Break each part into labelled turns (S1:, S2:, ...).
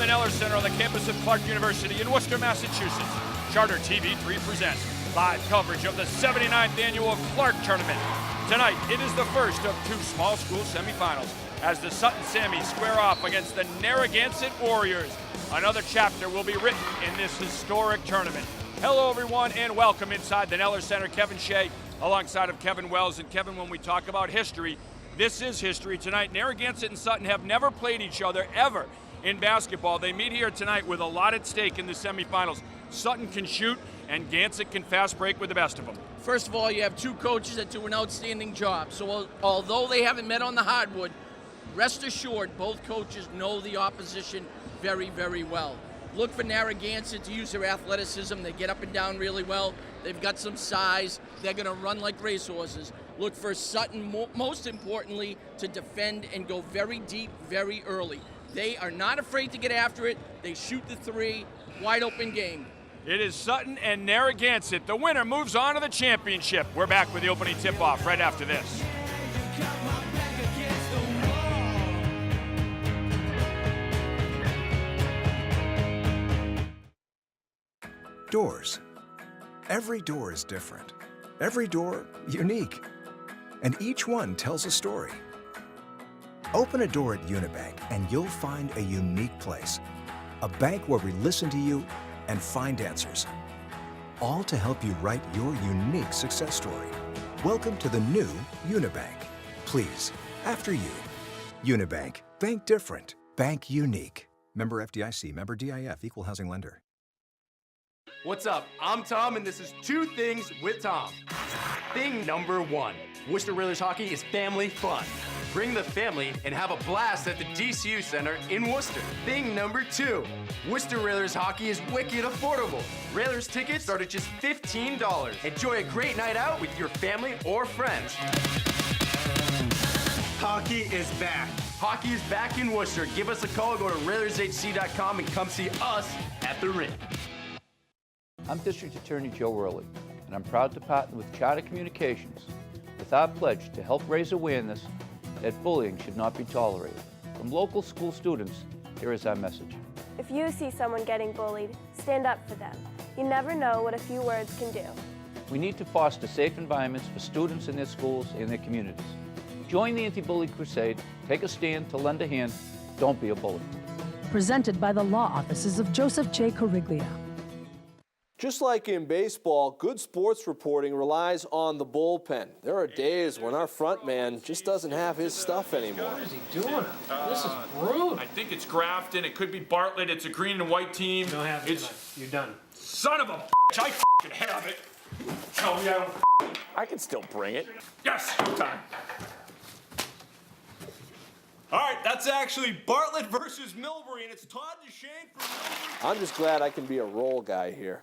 S1: the Neller Center on the campus of Clark University in Worcester, Massachusetts, Charter TV3 presents live coverage of the 79th annual Clark Tournament. Tonight, it is the first of two small school semifinals as the Sutton Sammies square off against the Narragansett Warriors. Another chapter will be written in this historic tournament. Hello, everyone, and welcome inside the Neller Center. Kevin Shea alongside of Kevin Wells. And Kevin, when we talk about history, this is history tonight. Narragansett and Sutton have never played each other ever in basketball. They meet here tonight with a lot at stake in the semifinals. Sutton can shoot, and Gansett can fast break with the best of them.
S2: First of all, you have two coaches that do an outstanding job. So although they haven't met on the hardwood, rest assured both coaches know the opposition very, very well. Look for Narragansett to use their athleticism. They get up and down really well. They've got some size. They're going to run like racehorses. Look for Sutton, most importantly, to defend and go very deep, very early. They are not afraid to get after it. They shoot the three. Wide open game.
S1: It is Sutton and Narragansett. The winner moves on to the championship. We're back with the opening tip-off right after this.
S3: Doors. Every door is different. Every door, unique. And each one tells a story. Open a door at Unibank and you'll find a unique place. A bank where we listen to you and find answers. All to help you write your unique success story. Welcome to the new Unibank. Please, after you. Unibank. Bank different. Bank unique. Member FDIC. Member DIF. Equal housing lender.
S4: What's up? I'm Tom, and this is Two Things with Tom. Thing number one, Worcester Railers hockey is family fun. Bring the family and have a blast at the DCU Center in Worcester. Thing number two, Worcester Railers hockey is wicked affordable. Railers tickets start at just $15. Enjoy a great night out with your family or friends.
S5: Hockey is back.
S4: Hockey is back in Worcester. Give us a call, go to RailersHC.com and come see us at the rink.
S6: I'm District Attorney Joe Worley, and I'm proud to partner with Charter Communications with our pledge to help raise awareness that bullying should not be tolerated. From local school students, here is our message.
S7: If you see someone getting bullied, stand up for them. You never know what a few words can do.
S6: We need to foster safe environments for students in their schools and their communities. Join the anti-bully crusade, take a stand to lend a hand, don't be a bully.
S8: Presented by the law offices of Joseph J. Corriglia.
S9: Just like in baseball, good sports reporting relies on the bullpen. There are days when our front man just doesn't have his stuff anymore.
S10: What is he doing? This is brutal.
S1: I think it's Grafton. It could be Bartlett. It's a green and white team.
S10: You don't have it. You're done.
S1: Son of a bitch. I f***ing have it. Tell me I don't
S9: I can still bring it.
S1: Yes, time.
S5: All right, that's actually Bartlett versus Milbury, and it's Todd Duchesne for Milbury.
S9: I'm just glad I can be a role guy here.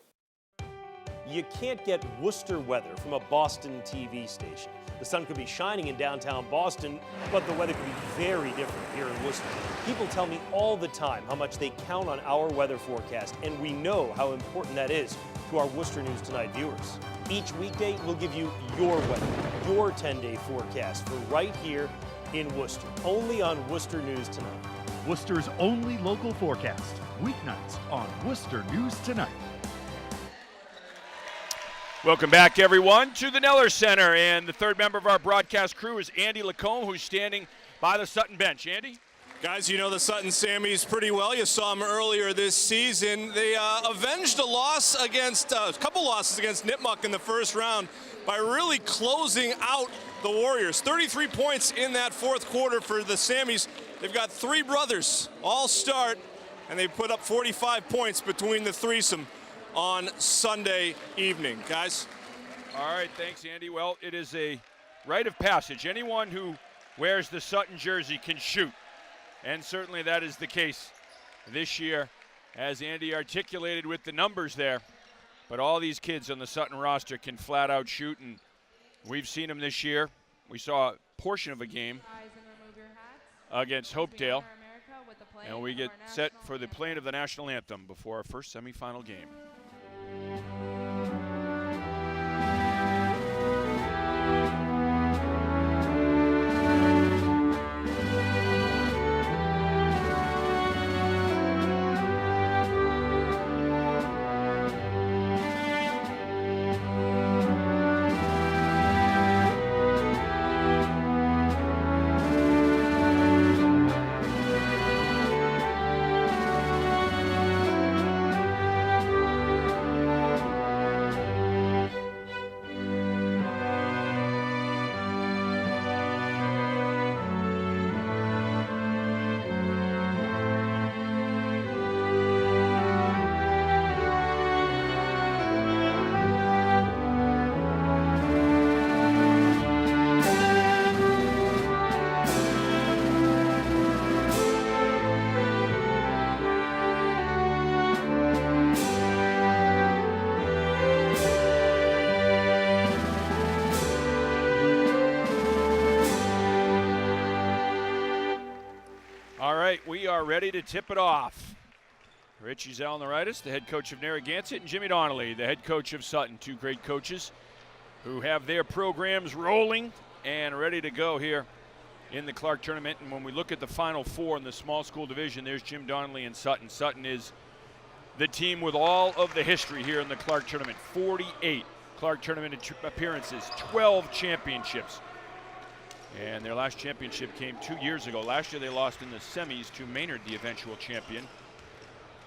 S11: You can't get Worcester weather from a Boston TV station. The sun could be shining in downtown Boston, but the weather could be very different here in Worcester. People tell me all the time how much they count on our weather forecast, and we know how important that is to our Worcester News Tonight viewers. Each weekday, we'll give you your weather, your 10-day forecast for right here in Worcester, only on Worcester News Tonight.
S12: Worcester's only local forecast, weeknights on Worcester News Tonight.
S1: Welcome back, everyone, to the Neller Center. And the third member of our broadcast crew is Andy Lacombe, who's standing by the Sutton bench. Andy?
S5: Guys, you know the Sutton Sammies pretty well. You saw them earlier this season. They avenged a couple losses against Nipmuc in the first round by really closing out the Warriors. 33 points in that fourth quarter for the Sammies. They've got three brothers all start, and they put up 45 points between the threesome on Sunday evening. Guys?
S1: All right, thanks, Andy. Well, it is a rite of passage. Anyone who wears the Sutton jersey can shoot, and certainly that is the case this year, as Andy articulated with the numbers there. But all these kids on the Sutton roster can flat out shoot, and we've seen them this year. We saw a portion of a game against Hopedale, and we get set for the playing of the national anthem before our first semifinal game. are ready to tip it off. Richie Zalnaritis, the head coach of Narragansett, and Jimmy Donnelly, the head coach of Sutton. Two great coaches who have their programs rolling and ready to go here in the Clark tournament. And when we look at the Final Four in the small school division, there's Jim Donnelly and Sutton. Sutton is the team with all of the history here in the Clark tournament. 48 Clark tournament appearances, 12 championships. And their last championship came 2 years ago. Last year they lost in the semis to Maynard, the eventual champion.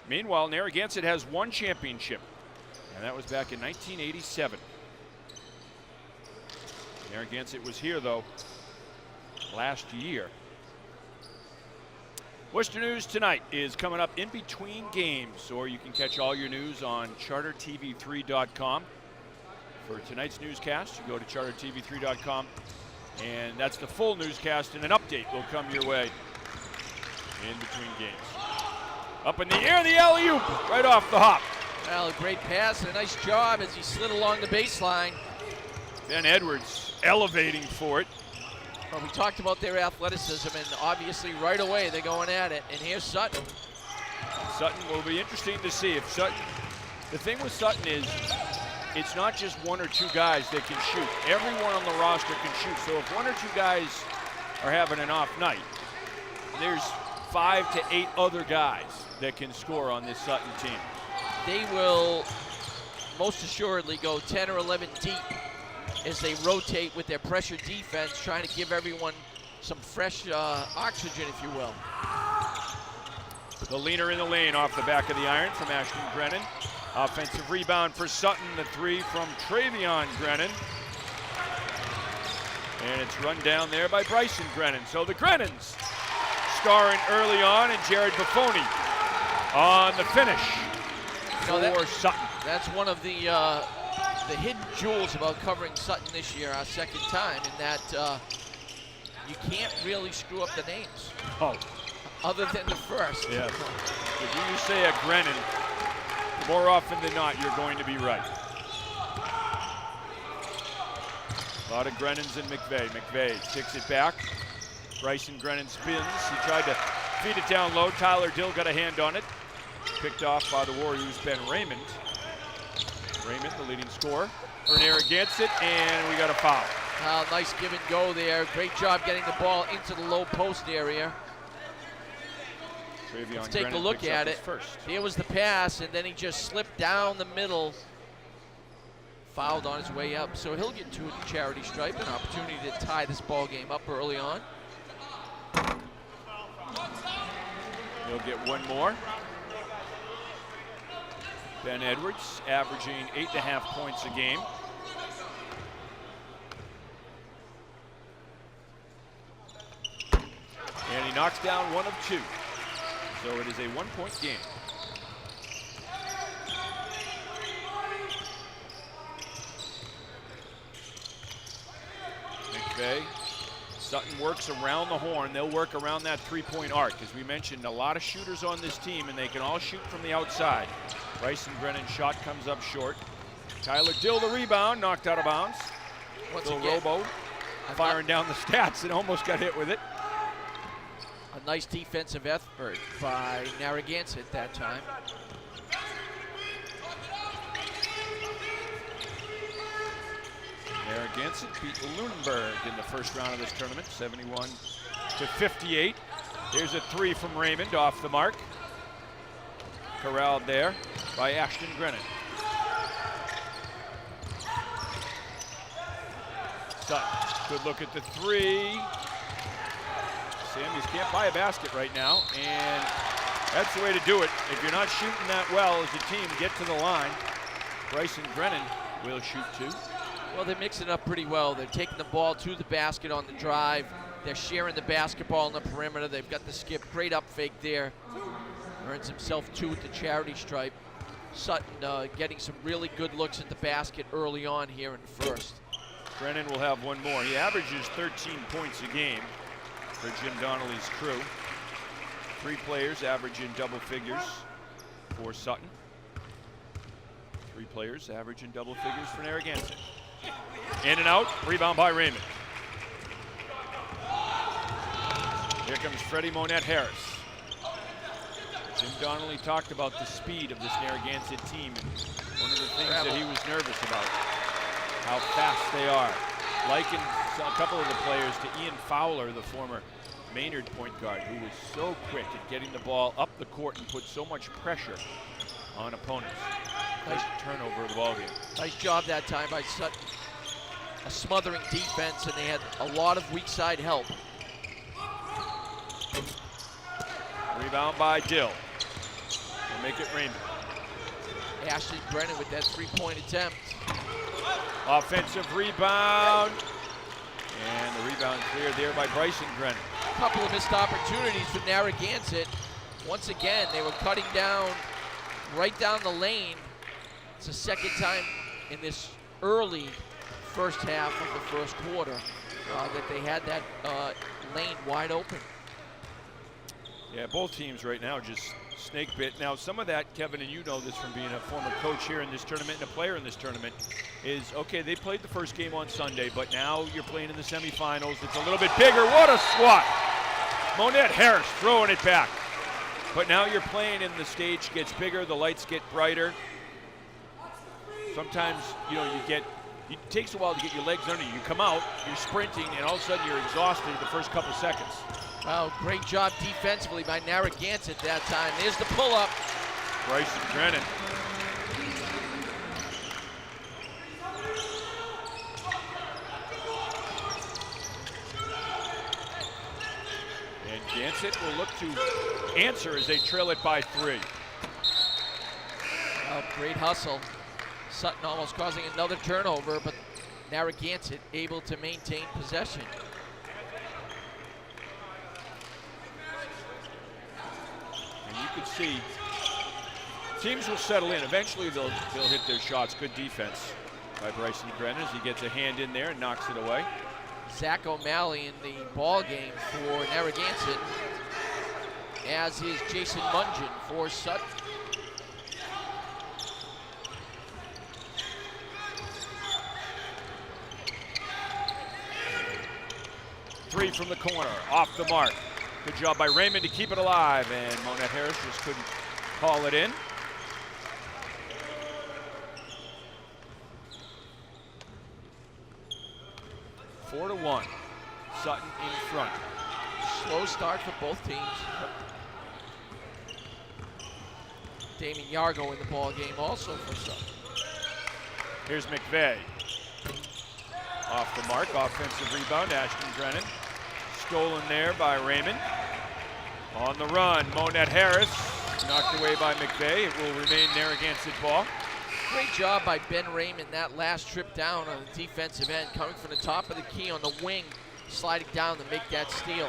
S1: Meanwhile, Narragansett has one championship, and that was back in 1987. Narragansett was here, though, last year. Worcester News tonight is coming up in between games, or you can catch all your news on chartertv3.com. For tonight's newscast, you go to chartertv3.com, and that's the full newscast, and an update will come your way in between games. Up in the air, the alley-oop, right off the hop.
S2: Well, a great pass and a nice job as he slid along the baseline.
S1: Ben Edwards elevating for it.
S2: Well, we talked about their athleticism, and obviously right away they're going at it. And here's Sutton.
S1: Sutton will be interesting to see if Sutton, the thing with Sutton is it's not just one or two guys that can shoot. Everyone on the roster can shoot. So if one or two guys are having an off night, there's 5 to 8 other guys that can score on this Sutton team.
S2: They will most assuredly go 10 or 11 deep as they rotate with their pressure defense, trying to give everyone some fresh oxygen, if you will.
S1: The leaner in the lane off the back of the iron from Ashton Grennan. Offensive rebound for Sutton, the three from Travion Grennan. And it's run down there by Bryson Grennan. So the Grennans scoring early on, and Jared Buffoni on the finish for Sutton.
S2: That's one of the hidden jewels about covering Sutton this year, our second time, in that you can't really screw up the names.
S1: Oh.
S2: Other than the first.
S1: Yes. If you say a Grennan, more often than not, you're going to be right. A lot of Grennans and McVeigh. McVeigh kicks it back. Bryson Grennan spins. He tried to feed it down low. Tyler Dill got a hand on it. Picked off by the Warriors, Ben Raymond. Raymond, the leading scorer for Narragansett, and we got a foul.
S2: Nice give and go there. Great job getting the ball into the low post area. Let's take a look at it. Here was the pass, and then he just slipped down the middle. Fouled on his way up, so he'll get to the charity stripe, an opportunity to tie this ball game up early on.
S1: He'll get one more. Ben Edwards averaging 8.5 points a game. And he knocks down one of two. So it is a 1-point game. McVeigh. Sutton works around the horn. They'll work around that three-point arc. As we mentioned, a lot of shooters on this team, and they can all shoot from the outside. Bryson Grennan's shot comes up short. Tyler Dill, the rebound, knocked out of bounds. Bill Robo firing down the stats and almost got hit with it.
S2: A nice defensive effort by Narragansett that time.
S1: Narragansett beat Lunenburg in the first round of this tournament, 71-58. Here's a three from Raymond off the mark. Corralled there by Ashton Grennan. Sutton, good look at the three. Sammies can't buy a basket right now, and that's the way to do it. If you're not shooting that well as a team, get to the line. Bryson Grennan will shoot two.
S2: Well, they're mixing up pretty well. They're taking the ball to the basket on the drive. They're sharing the basketball on the perimeter. They've got the skip. Great up fake there. Earns himself two at the charity stripe. Sutton getting some really good looks at the basket early on here in the first.
S1: Grennan will have one more. He averages 13 points a game for Jim Donnelly's crew. Three players average in double figures for Sutton. Three players average in double figures for Narragansett. In and out, rebound by Raymond. Here comes Freddie Monette Harris. Jim Donnelly talked about the speed of this Narragansett team, and one of the things that he was nervous about, how fast they are. Likened a couple of the players to Ian Fowler, the former Maynard point guard, who was so quick at getting the ball up the court and put so much pressure on opponents. Nice turnover of the ball game.
S2: Nice job that time by Sutton. A smothering defense, and they had a lot of weak side help.
S1: Rebound by Dill. We'll make it Raymond.
S2: Ashley Brennan with that three-point attempt.
S1: Offensive rebound. And the rebound cleared there by Bryson Brennan.
S2: A couple of missed opportunities for Narragansett. Once again, they were cutting down right down the lane. It's the second time in this early first half of the first quarter that they had that lane wide open.
S1: Yeah, both teams right now just snake bit. Now, some of that, Kevin, and you know this from being a former coach here in this tournament and a player in this tournament, is, okay, they played the first game on Sunday, but now you're playing in the semifinals. It's a little bit bigger. What a swat! Monette Harris throwing it back. But now you're playing and the stage gets bigger, the lights get brighter. Sometimes, you know, it takes a while to get your legs under you. You come out, you're sprinting, and all of a sudden you're exhausted the first couple seconds.
S2: Wow, great job defensively by Narragansett that time. There's the pull-up.
S1: Bryson Brennan. And Gansett will look to answer as they trail it by 3.
S2: Oh, great hustle. Sutton almost causing another turnover, but Narragansett able to maintain possession.
S1: And you can see teams will settle in. Eventually they'll hit their shots. Good defense by Bryson Brennan as he gets a hand in there and knocks it away.
S2: Zach O'Malley in the ball game for Narragansett, as is Jason Mungin for Sutton.
S1: Three from the corner, off the mark. Good job by Raymond to keep it alive, and Monette Harris just couldn't call it in. Four to 1, Sutton in front.
S2: Slow start for both teams. Damon Yargo in the ball game also for Sutton.
S1: Here's McVeigh. Off the mark, offensive rebound, Ashton Brennan. Stolen there by Raymond. On the run, Monette Harris. Knocked away by McVeigh. It will remain Narragansett ball.
S2: Great job by Ben Raymond that last trip down on the defensive end, coming from the top of the key on the wing, sliding down to make that steal.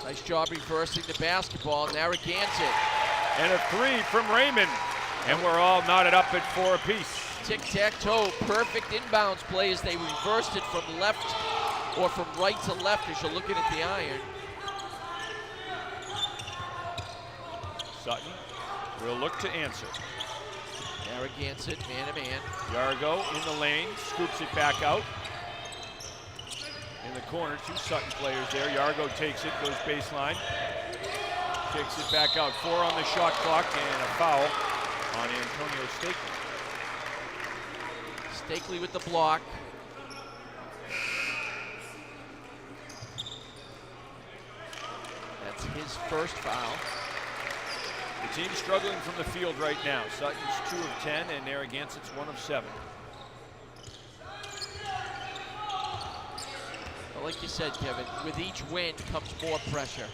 S2: Nice job reversing the basketball, Narragansett.
S1: And a 3 from Raymond. And we're all knotted up at 4 apiece.
S2: Tic-tac-toe, perfect inbounds play as they reversed it from left or from right to left as you're looking at the iron.
S1: Sutton will look to answer.
S2: Narragansett, man-to-man.
S1: Yargo in the lane, scoops it back out. In the corner, 2 Sutton players there. Yargo takes it, goes baseline. Kicks it back out. 4 on the shot clock and a foul on Antonio Stakely.
S2: Stakely with the block. That's his first foul.
S1: The team's struggling from the field right now. Sutton's 2 of 10 and Narragansett's 1 of 7.
S2: Well, like you said, Kevin, with each win comes more pressure.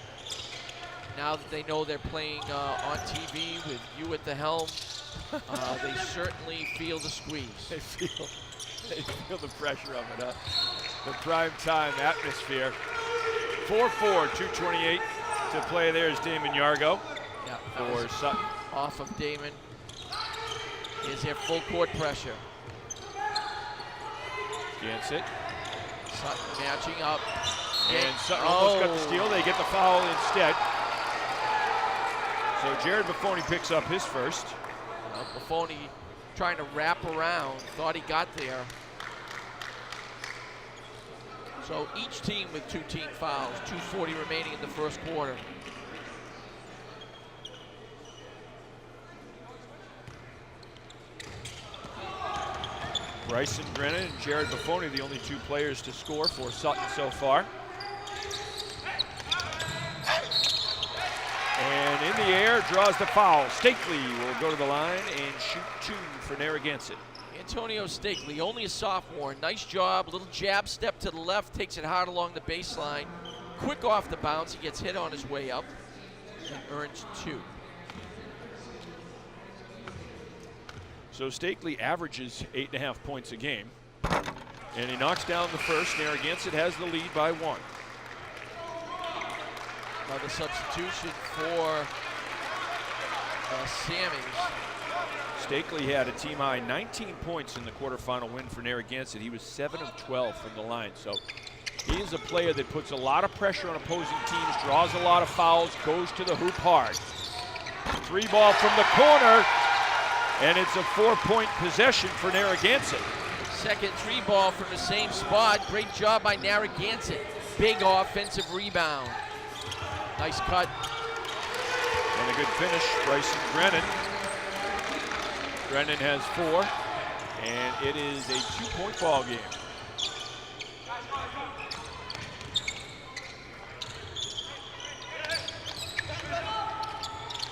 S2: Now that they know they're playing on TV with you at the helm, they certainly feel the squeeze.
S1: They feel the pressure of it, huh? The prime time atmosphere. 4-4, 2:28 to play. There's Damon Yargo for Sutton.
S2: Off of Damon. Is there full court pressure?
S1: Gansett.
S2: Sutton matching up.
S1: And Sutton almost got the steal. They get the foul instead. So Jared Buffoni picks up his first.
S2: Well, Buffoni trying to wrap around, thought he got there. So each team with 2 team fouls, 2:40 remaining in the first quarter.
S1: Bryson Brennan and Jared Buffoni, the only 2 players to score for Sutton so far. And in the air, draws the foul. Stakely will go to the line and shoot 2 for Narragansett.
S2: Antonio Stakely, only a sophomore. Nice job, little jab step to the left, takes it hard along the baseline. Quick off the bounce, he gets hit on his way up and earns 2.
S1: So Stakely averages 8.5 points a game. And he knocks down the first. Narragansett has the lead by 1.
S2: The substitution for Sammies.
S1: Stakely had a team high 19 points in the quarterfinal win for Narragansett. He was 7 of 12 from the line. So he is a player that puts a lot of pressure on opposing teams, draws a lot of fouls, goes to the hoop hard. 3 ball from the corner, and it's a 4-point possession for Narragansett.
S2: Second 3 ball from the same spot. Great job by Narragansett. Big offensive rebound. Nice cut.
S1: And a good finish, Bryson Brennan. Brennan has 4, and it is a 2-point ball game.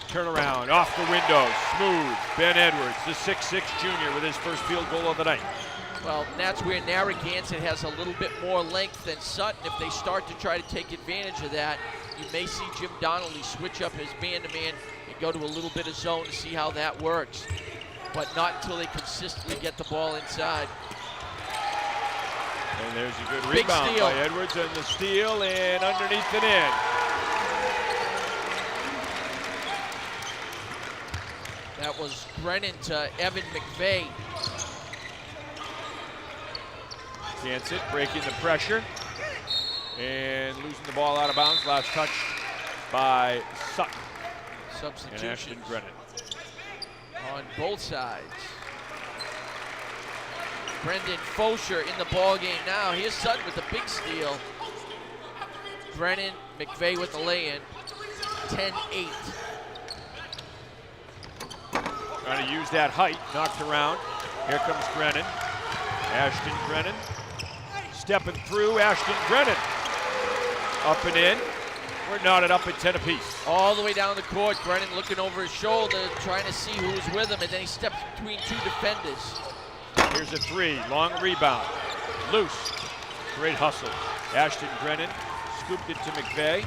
S1: Turnaround, off the window, smooth. Ben Edwards, the 6'6" junior, with his first field goal of the night.
S2: Well, that's where Narragansett has a little bit more length than Sutton. If they start to try to take advantage of that, you may see Jim Donnelly switch up his man-to-man and go to a little bit of zone to see how that works. But not until they consistently get the ball inside.
S1: And there's a good
S2: Big
S1: rebound
S2: steal
S1: by Edwards, and the steal, and underneath and in.
S2: That was Brennan to Evan McVeigh.
S1: Narragansett breaking the pressure and losing the ball out of bounds. Last touch by Sutton.
S2: Substitution.
S1: And Ashton Brennan.
S2: On both sides. Brendan Fosher in the ball game now. Here's Sutton with the big steal. Brennan, McVeigh with the lay-in. 10-8.
S1: Trying to use that height, knocked around. Here comes Brennan. Ashton Brennan. Stepping through, Ashton Brennan. Up and in. We're knotted up at 10 apiece.
S2: All the way down the court, Brennan looking over his shoulder, trying to see who's with him, and then he steps between 2 defenders.
S1: Here's a 3, long rebound. Loose, great hustle. Ashton Brennan scooped it to McVeigh,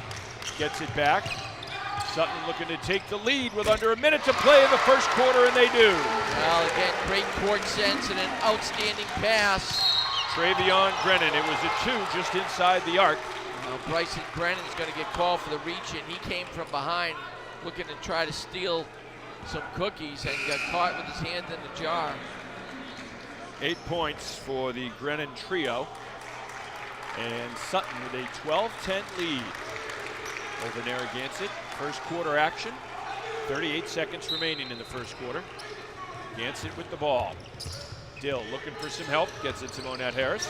S1: gets it back. Sutton looking to take the lead with under a minute to play in the first quarter, and they do.
S2: Well, again, great court sense and an outstanding pass.
S1: Travion Brennan, it was a 2 just inside the arc.
S2: Bryson Brennan's going to get called for the reach, and he came from behind looking to try to steal some cookies and got caught with his hand in the jar.
S1: 8 points for the Brennan trio. And Sutton with a 12-10 lead over Narragansett. First quarter action. 38 seconds remaining in the first quarter. Gansett with the ball. Dill looking for some help. Gets it to Monette Harris.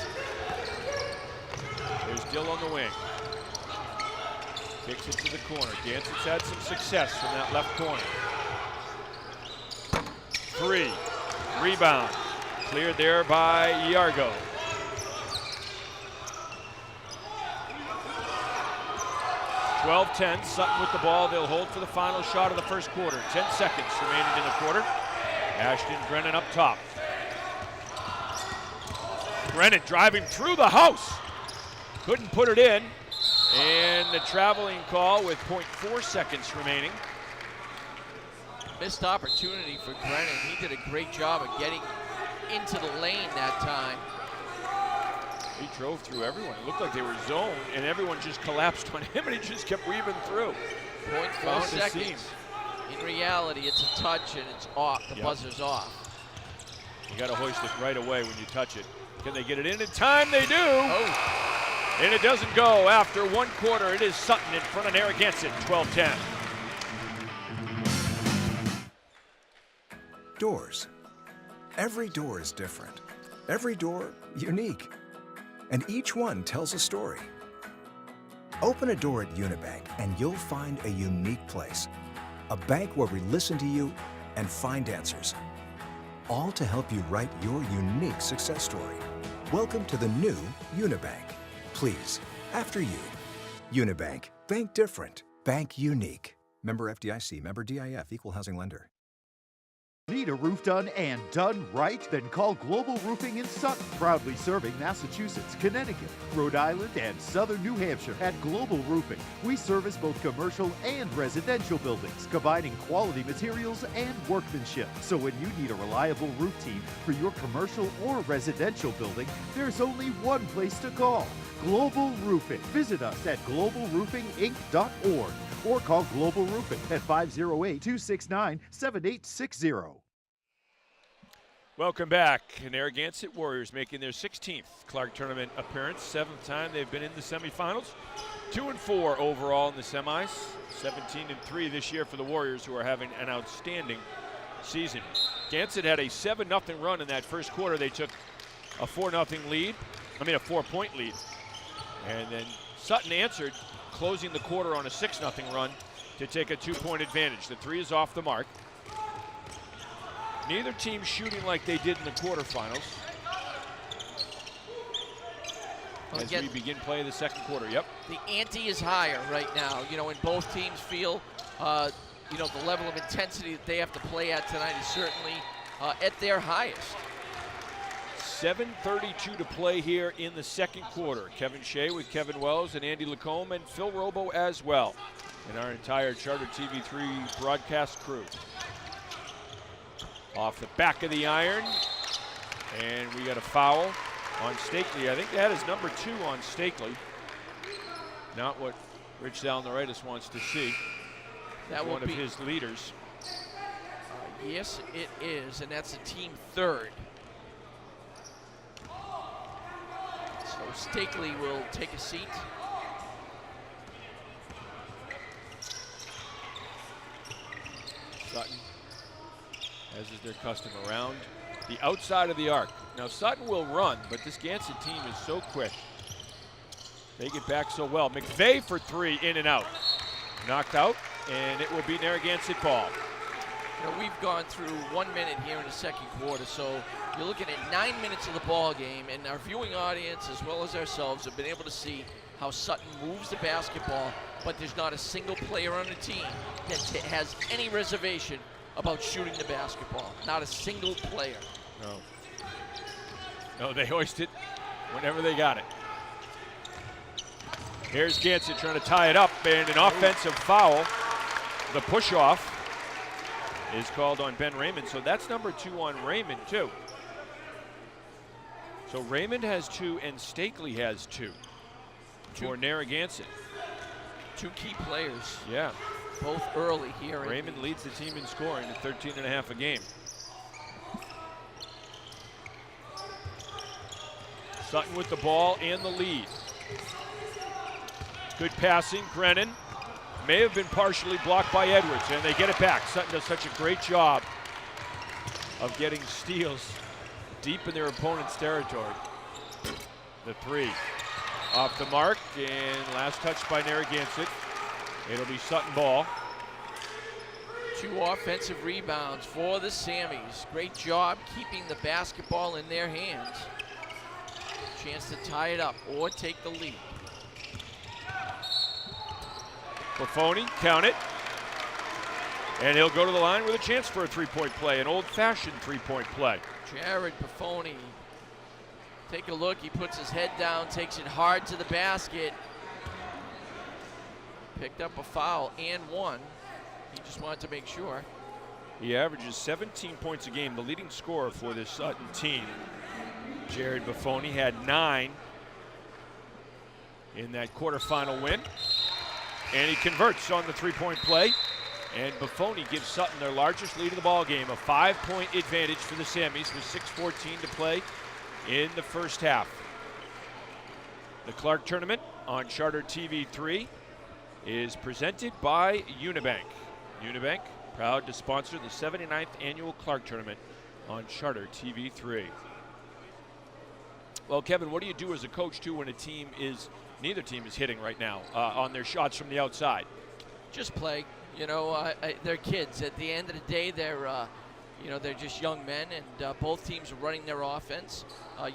S1: There's Dill on the wing. Kicks it to the corner. Gansett's had some success from that left corner. 3. Rebound. Cleared there by Iargo. (12-10). Sutton with the ball. They'll hold for the final shot of the first quarter. 10 seconds remaining in the quarter. Ashton Brennan up top. Brennan driving through the house. Couldn't put it in. And the traveling call with 0.4 seconds remaining.
S2: Missed opportunity for Brennan. He did a great job of getting into the lane that time.
S1: He drove through everyone. It looked like they were zoned, and everyone just collapsed on him, and he just kept weaving through.
S2: 0.4 seconds. In reality, it's a touch, and it's off. The buzzer's off.
S1: You got to hoist it right away when you touch it. Can they get it in time? They do.
S2: Oh.
S1: And it doesn't go after 1 quarter. It is Sutton in front of Narragansett, 12-10.
S3: Doors. Every door is different. Every door, unique. and each one tells a story. Open a door at Unibank and you'll find a unique place. A bank where we listen to you and find answers. All to help you write your unique success story. Welcome to the new Unibank. Please, after you. Unibank. Bank different. Bank unique. Member FDIC. Member DIF. Equal housing lender.
S12: Need a roof done and done right? Then call Global Roofing in Sutton, proudly serving Massachusetts, Connecticut, Rhode Island, and southern New Hampshire. At Global Roofing, we service both commercial and residential buildings, combining quality materials and workmanship. So when you need a reliable roof team for your commercial or residential building, there's only one place to call. Global Roofing. Visit us at globalroofinginc.org or call Global Roofing at 508-269-7860.
S1: Welcome back. Narragansett Warriors making their 16th Clark Tournament appearance. 7th time they've been in the semifinals. 2-4 overall in the semis. 17-3 this year for the Warriors, who are having an outstanding season. Gansett had a 7-0 run in that first quarter. They took a 4-0 lead. I mean a 4-point lead. And then Sutton answered, closing the quarter on a 6-0 run to take a 2-point advantage. The three is off the mark. Neither team shooting like they did in the quarterfinals. As we begin play of the second quarter, yep.
S2: The ante is higher right now, you know, and both teams feel, you know, the level of intensity that they have to play at tonight is certainly at their highest.
S1: 7:32 to play here in the second quarter. Kevin Shea with Kevin Wells and Andy Lacombe and Phil Robo as well, and our entire Charter TV3 broadcast crew. Off the back of the iron, and we got a foul on Stakely. I think that is number 2 on Stakely. Not what Rich Dalnaritis wants to see.
S2: That will
S1: one of his leaders.
S2: Yes, it is, and that's a team third. So Stakely will take a seat.
S1: Sutton, as is their custom, around the outside of the arc. Now Sutton will run, but this Gansett team is so quick. They get back so well. McVeigh for 3, in and out. Knocked out, and it will be Narragansett ball.
S2: You know, we've gone through 1 minute here in the second quarter, so you're looking at 9 minutes of the ball game, and our viewing audience, as well as ourselves, have been able to see how Sutton moves the basketball, but there's not a single player on the team that has any reservation about shooting the basketball. Not a single player.
S1: No. No, they hoist it whenever they got it. Here's Gansett trying to tie it up, and an offensive foul. The push-off is called on Ben Raymond, so that's number 2 on Raymond, too. So Raymond has 2, and Stakely has 2 for Narragansett.
S2: 2 key players.
S1: Yeah.
S2: Both early here.
S1: Raymond leads the team in scoring at 13.5 a game. Sutton with the ball and the lead. Good passing, Brennan. May have been partially blocked by Edwards, and they get it back. Sutton does such a great job of getting steals deep in their opponent's territory. The 3 off the mark, and last touch by Narragansett. It'll be Sutton ball.
S2: 2 offensive rebounds for the Sammies. Great job keeping the basketball in their hands. Chance to tie it up or take the lead.
S1: Buffoni, count it. And he'll go to the line with a chance for a 3-point play, an old-fashioned 3-point play.
S2: Jared Buffoni, take a look. He puts his head down, takes it hard to the basket. Picked up a foul and 1. He just wanted to make sure.
S1: He averages 17 points a game, the leading scorer for this Sutton team. Jared Buffoni had 9 in that quarterfinal win. And he converts on the 3-point play. And Buffoni gives Sutton their largest lead of the ball game, a 5-point advantage for the Sammies with 6:14 to play in the first half. The Clark Tournament on Charter TV3 is presented by Unibank. Unibank, proud to sponsor the 79th annual Clark Tournament on Charter TV3. Well, Kevin, what do you do as a coach, too, when neither team is hitting right now on their shots from the outside?
S2: Just play. You know, they're kids. At the end of the day, they're just young men, and both teams are running their offense.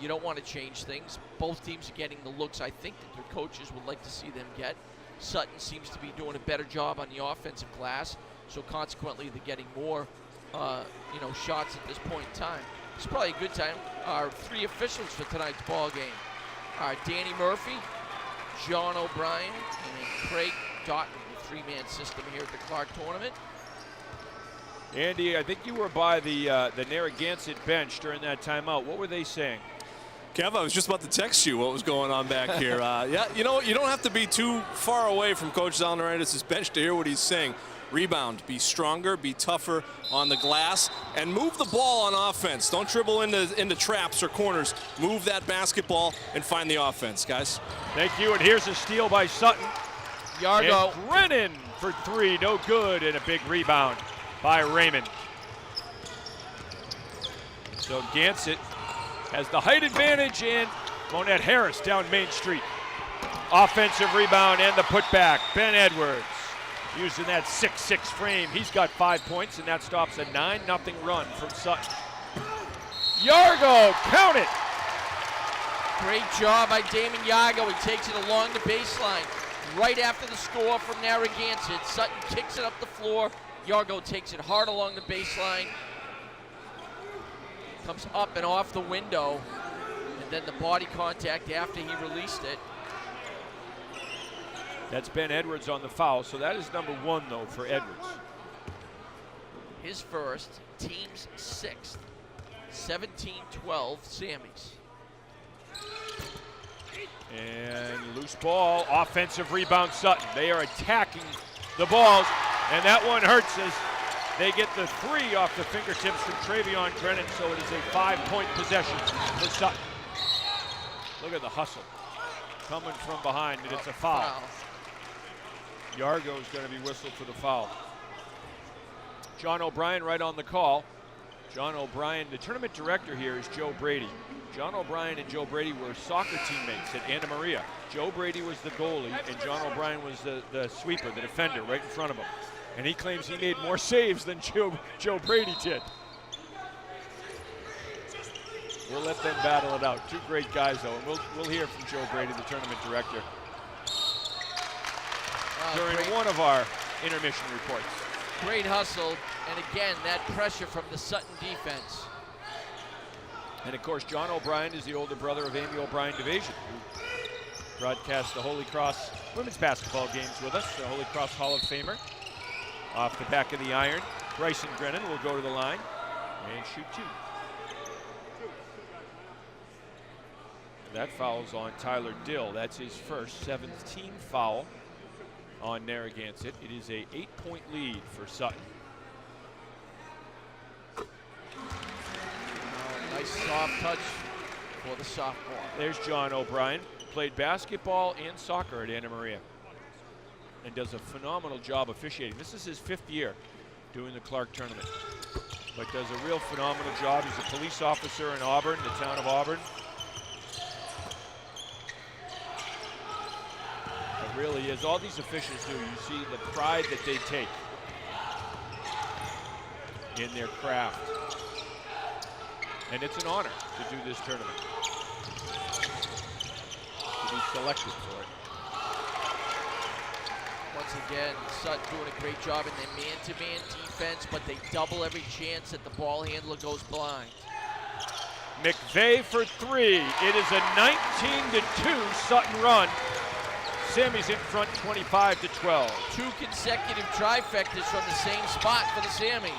S2: You don't want to change things. Both teams are getting the looks I think that their coaches would like to see them get. Sutton seems to be doing a better job on the offensive glass, so consequently they're getting more, shots at this point in time. It's probably a good time. Our 3 officials for tonight's ball game are Danny Murphy, John O'Brien, and Craig Doughton, the 3-man system here at the Clark tournament.
S1: Andy, I think you were by the Narragansett bench during that timeout. What were they saying?
S5: Kev, I was just about to text you what was going on back here. Yeah, you know what? You don't have to be too far away from Coach Zalnaritis' bench to hear what he's saying. Rebound, be stronger, be tougher on the glass, and move the ball on offense. Don't dribble into traps or corners. Move that basketball and find the offense, guys.
S1: Thank you, and here's a steal by Sutton.
S2: Yargo.
S1: And Brennan for 3, no good, and a big rebound by Raymond. So Gansett has the height advantage, and Monette Harris down Main Street. Offensive rebound and the putback. Ben Edwards using that 6'6" frame. He's got 5 points, and that stops a 9-0 run from Sutton. Yargo, count it!
S2: Great job by Damon Yargo. He takes it along the baseline. Right after the score from Narragansett, Sutton kicks it up the floor. Yargo takes it hard along the baseline. Comes up and off the window, and then the body contact after he released it.
S1: That's Ben Edwards on the foul, so that is number 1, though, for Edwards.
S2: His first, team's 6th, 17-12 Sammies.
S1: And loose ball, offensive rebound Sutton. They are attacking the balls, and that one hurts as they get the 3 off the fingertips from Travion Brennan, so it is a 5-point possession for Sutton. Look at the hustle coming from behind, and it's a foul. Yargo is going to be whistled for the foul. John O'Brien right on the call. John O'Brien, the tournament director here is Joe Brady. John O'Brien and Joe Brady were soccer teammates at Anna Maria. Joe Brady was the goalie, and John O'Brien was the sweeper, the defender, right in front of him. And he claims he made more saves than Joe Brady did. We'll let them battle it out. 2 great guys, though, and we'll hear from Joe Brady, the tournament director, during one of our intermission reports.
S2: Great hustle, and again, that pressure from the Sutton defense.
S1: And of course, John O'Brien is the older brother of Amy O'Brien DeVasian, who broadcast the Holy Cross women's basketball games with us, the Holy Cross Hall of Famer. Off the back of the iron, Bryson Grennan will go to the line and shoot 2. That foul's on Tyler Dill. That's his first 17th foul on Narragansett. It is a 8-point lead for Sutton.
S2: Nice soft touch for the sophomore.
S1: There's John O'Brien. Played basketball and soccer at Anna Maria and does a phenomenal job officiating. This is his 5th year doing the Clark tournament, but does a real phenomenal job. He's a police officer in Auburn, the town of Auburn. It really is. All these officials do. You see the pride that they take in their craft. And it's an honor to do this tournament, to be selected for it.
S2: Once again, Sutton doing a great job in their man-to-man defense, but they double every chance that the ball handler goes blind.
S1: McVeigh for 3. It is a 19-2 Sutton run. Sammies in front 25-12.
S2: 2 consecutive trifectas from the same spot for the Sammies.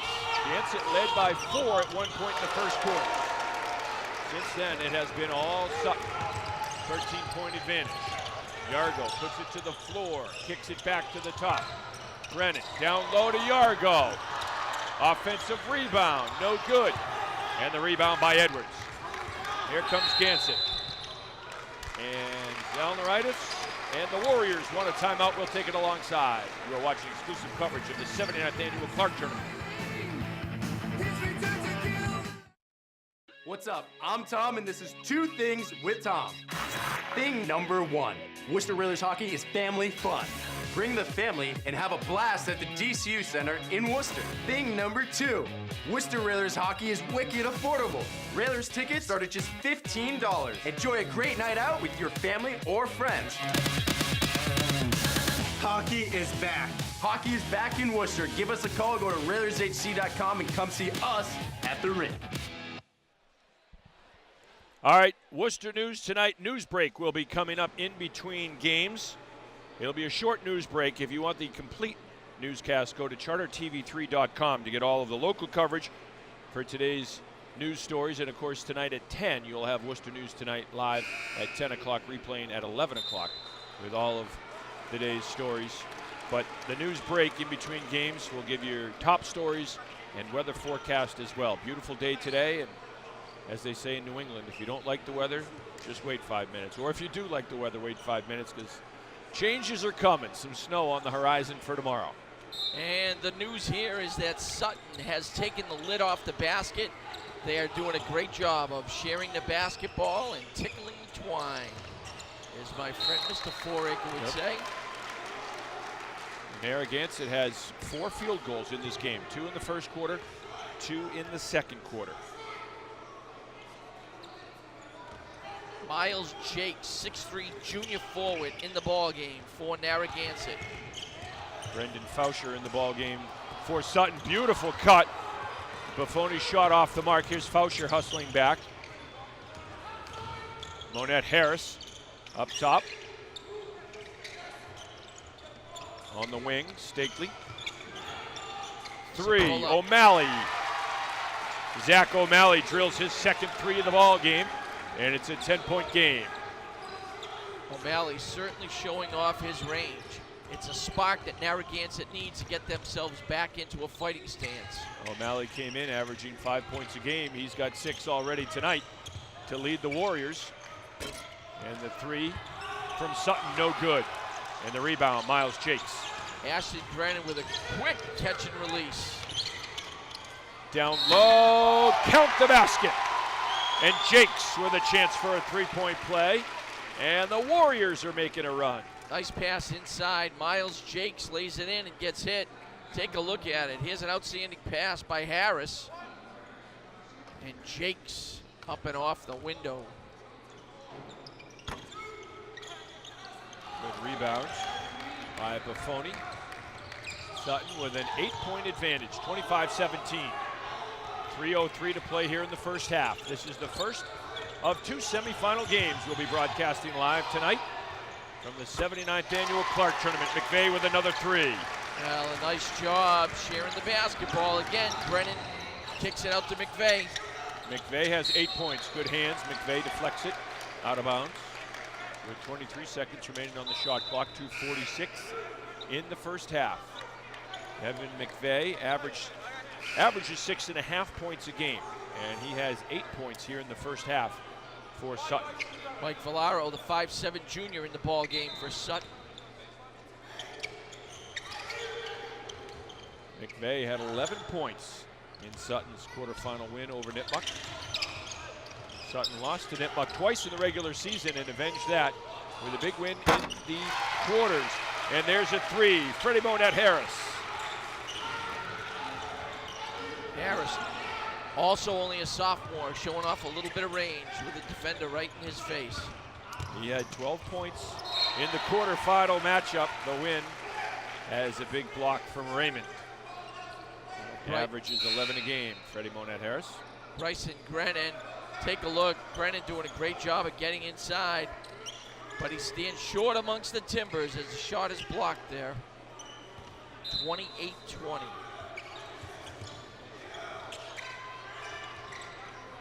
S1: Gansett led by 4 at one point in the first quarter. Since then, it has been all Sutton. 13-point advantage. Yargo puts it to the floor, kicks it back to the top. Brennan down low to Yargo. Offensive rebound, no good. And the rebound by Edwards. Here comes Gansett. And Zalnaritis and the Warriors want a timeout. We'll take it alongside. You are watching exclusive coverage of the 79th Annual Clark Tournament.
S4: What's up? I'm Tom, and this is Two Things with Tom. Thing number one, Worcester Railers hockey is family fun. Bring the family and have a blast at the DCU Center in Worcester. Thing number two, Worcester Railers hockey is wicked affordable. Railers tickets start at just $15. Enjoy a great night out with your family or friends. Hockey is back. Hockey is back in Worcester. Give us a call, go to RailersHC.com and come see us at the rink.
S1: All right, Worcester news tonight. News break will be coming up in between games. It'll be a short news break. If you want the complete newscast, go to CharterTV3.com to get all of the local coverage for today's news stories. And, of course, tonight at 10, you'll have Worcester News Tonight live at 10 o'clock, replaying at 11 o'clock with all of the day's stories. But the news break in between games will give you your top stories and weather forecast as well. Beautiful day today, and as they say in New England, if you don't like the weather, just wait 5 minutes. Or if you do like the weather, wait 5 minutes, because changes are coming. Some snow on the horizon for tomorrow.
S2: And the news here is that Sutton has taken the lid off the basket. They are doing a great job of sharing the basketball and tickling the twine, as my friend Mr. Foraker would say.
S1: Narragansett has 4 field goals in this game. 2 in the first quarter, 2 in the second quarter.
S2: Miles Jakes, 6'3" junior forward in the ball game for Narragansett.
S1: Brendan Fauscher in the ball game for Sutton. Beautiful cut. Buffoni shot off the mark. Here's Fauscher hustling back. Monette Harris up top. On the wing, Stakely. 3, O'Malley. Zach O'Malley drills his second 3 of the ball game. And it's a 10-point game.
S2: O'Malley certainly showing off his range. It's a spark that Narragansett needs to get themselves back into a fighting stance.
S1: O'Malley came in averaging 5 points a game. He's got 6 already tonight to lead the Warriors. And the 3 from Sutton, no good. And the rebound, Miles Jakes.
S2: Ashton Brennan with a quick catch and release.
S1: Down low, count the basket. And Jakes with a chance for a 3-point play. And the Warriors are making a run.
S2: Nice pass inside. Miles Jakes lays it in and gets hit. Take a look at it. Here's an outstanding pass by Harris. And Jakes up and off the window.
S1: Good rebound by Buffoni. Sutton with an 8-point advantage, 25-17. 3:03 to play here in the first half. This is the first of 2 semifinal games we'll be broadcasting live tonight from the 79th annual Clark Tournament. McVeigh with another 3.
S2: Well, a nice job sharing the basketball. Again, Brennan kicks it out to McVeigh.
S1: McVeigh has 8 points. Good hands. McVeigh deflects it out of bounds with 23 seconds remaining on the shot clock. 2:46 in the first half. Evan McVeigh averages 6.5 points a game, and he has 8 points here in the first half for Sutton.
S2: Mike Villaro, the 5'7" junior in the ball game for Sutton.
S1: McVeigh had 11 points in Sutton's quarterfinal win over Nipmuc. Sutton lost to Nipmuc twice in the regular season and avenged that with a big win in the quarters. And there's a 3, Freddie Monette Harris.
S2: Harris, also only a sophomore, showing off a little bit of range with the defender right in his face.
S1: He had 12 points in the quarterfinal matchup. The win as a big block from Raymond.
S2: Right.
S1: Averages 11 a game, Freddie Monette Harris.
S2: Bryson Brennan, take a look. Brennan doing a great job of getting inside, but he stands short amongst the timbers as the shot is blocked there. 28-20.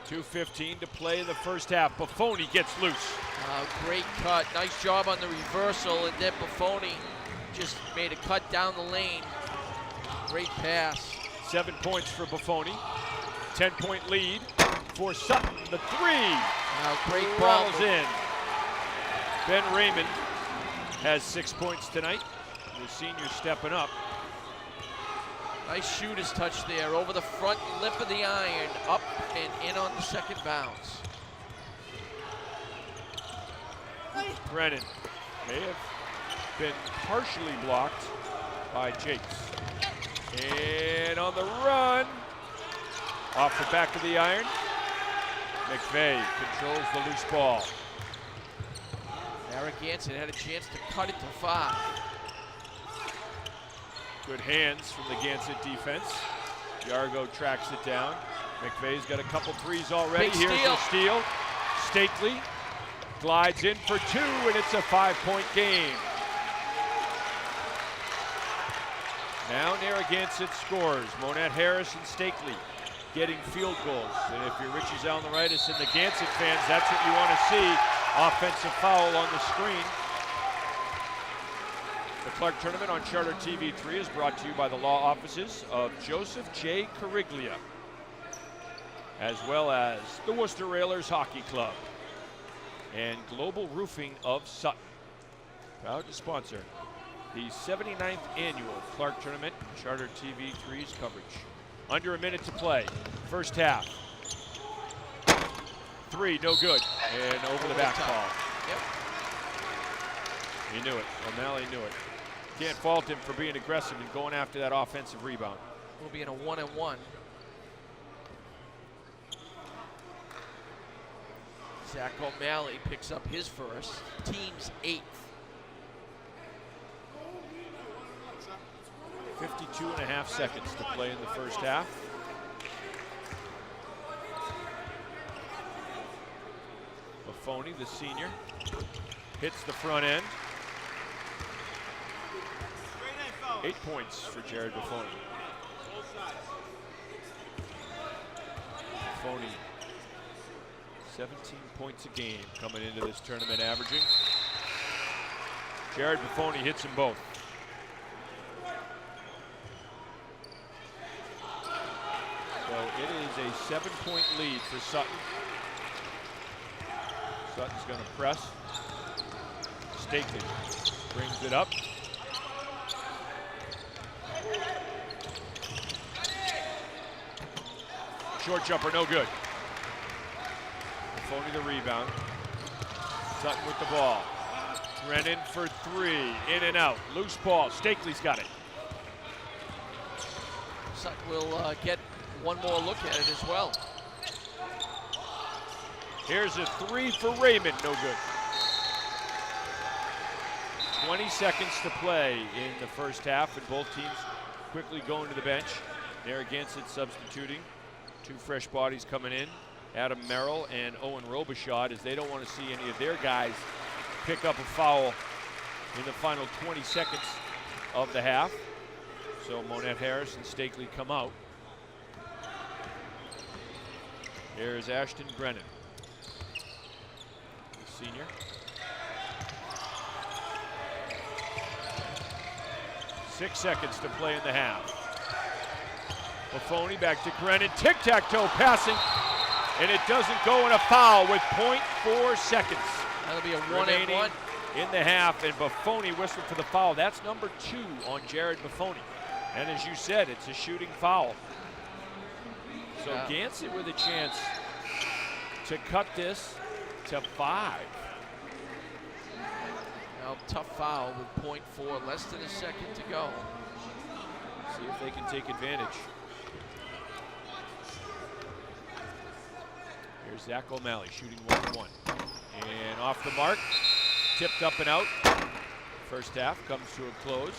S1: 2:15 to play in the first half. Buffoni gets loose.
S2: Great cut. Nice job on the reversal, and then Buffoni just made a cut down the lane. Great pass.
S1: 7 points for Buffoni. 10-point lead for Sutton. The 3.
S2: Great ball.
S1: Rattles in. Ben Raymond has 6 points tonight. The senior stepping up.
S2: Nice shooter's touch there over the front lip of the iron, up and in on the second bounce.
S1: Brennan may have been partially blocked by Jakes. And on the run, off the back of the iron, McVeigh controls the loose ball.
S2: Narragansett had a chance to cut it to 5.
S1: Good hands from the Gansett defense. Yargo tracks it down. McVeigh's got a couple threes already.
S2: Big
S1: Here's the steal. Stakely glides in for 2, and it's a 5-point game. Now Narragansett scores. Monette Harris and Stakely getting field goals. And if you're Richie Zalnaritis and the Gansett fans, that's what you want to see. Offensive foul on the screen. The Clark Tournament on Charter TV3 is brought to you by the law offices of Joseph J. Cariglia, as well as the Worcester Railers Hockey Club and Global Roofing of Sutton. Proud to sponsor the 79th annual Clark Tournament, Charter TV3's coverage. Under a minute to play, first half. 3, no good, and over the back ball.
S2: Yep.
S1: He knew it, O'Malley knew it. Can't fault him for being aggressive and going after that offensive rebound.
S2: We'll be in a 1-and-1. Zach O'Malley picks up his first, team's 8th.
S1: 52.5 seconds to play in the first half. Buffoni, the senior, hits the front end. 8 points for Jared Buffoni. Buffoni, 17 points a game coming into this tournament averaging. Jared Buffoni hits them both. So it is a 7-point lead for Sutton. Sutton's going to press. Stakely brings it up. Short jumper, no good. Buffoni the rebound. Sutton with the ball. Brennan for 3, in and out. Loose ball, Stakely's got it.
S2: Sutton will get one more look at it as well.
S1: Here's a 3 for Raymond, no good. 20 seconds to play in the first half, and both teams quickly going to the bench. Narragansett substituting. 2 fresh bodies coming in, Adam Merrill and Owen Robichaud, as they don't want to see any of their guys pick up a foul in the final 20 seconds of the half. So Monette Harris and Stakely come out. Here's Ashton Brennan, the senior. Six seconds to play in the half. Buffoni back to Brennan, tic-tac-toe passing, and it doesn't go in a foul with 0.4 seconds.
S2: That'll be a 1-and-1
S1: in the half, and Buffoni whistled for the foul. That's number 2 on Jared Buffoni. And as you said, it's a shooting foul. So Gansett with a chance to cut this to 5.
S2: Now tough foul with 0.4, less than a second to go.
S1: See if they can take advantage. Here's Zach O'Malley shooting 1-1. And off the mark, tipped up and out. First half comes to a close.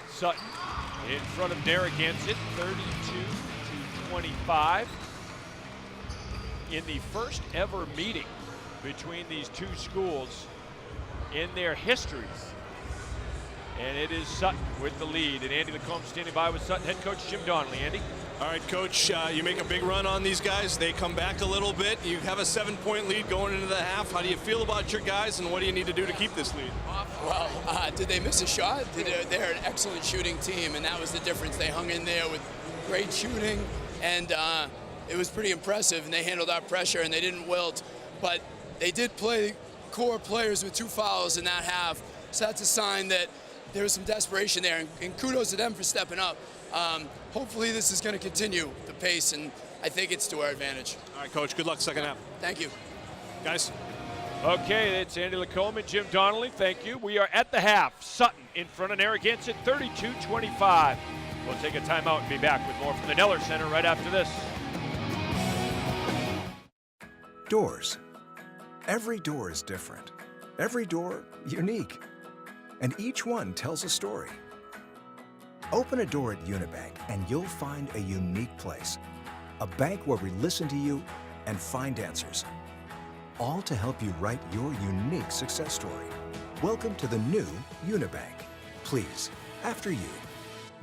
S1: Sutton in front of Narragansett, 32-25. In the first ever meeting between these two schools in their histories. And it is Sutton with the lead. And Andy Lacombe standing by with Sutton head coach Jim Donnelly. Andy?
S5: All right, Coach, you make a big run on these guys. They come back a little bit. You have a 7-point lead going into the half. How do you feel about your guys, and what do you need to do to keep this lead?
S13: Well, did they miss a shot? They're an excellent shooting team, and that was the difference. They hung in there with great shooting, and it was pretty impressive, and they handled our pressure, and they didn't wilt. But they did play core players with 2 fouls in that half, so that's a sign that there was some desperation there, and kudos to them for stepping up. Hopefully this is going to continue the pace, and I think it's to our advantage.
S5: All right, Coach, good luck second half.
S13: Thank you.
S5: Guys.
S1: Okay, it's Andy Lacombe and Jim Donnelly. Thank you. We are at the half. Sutton in front of Narragansett, 32-25. We'll take a timeout and be back with more from the Neller Center right after this.
S3: Doors. Every door is different. Every door unique. And each one tells a story. Open a door at Unibank and you'll find a unique place. A bank where we listen to you and find answers. All to help you write your unique success story. Welcome to the new Unibank. Please, after you.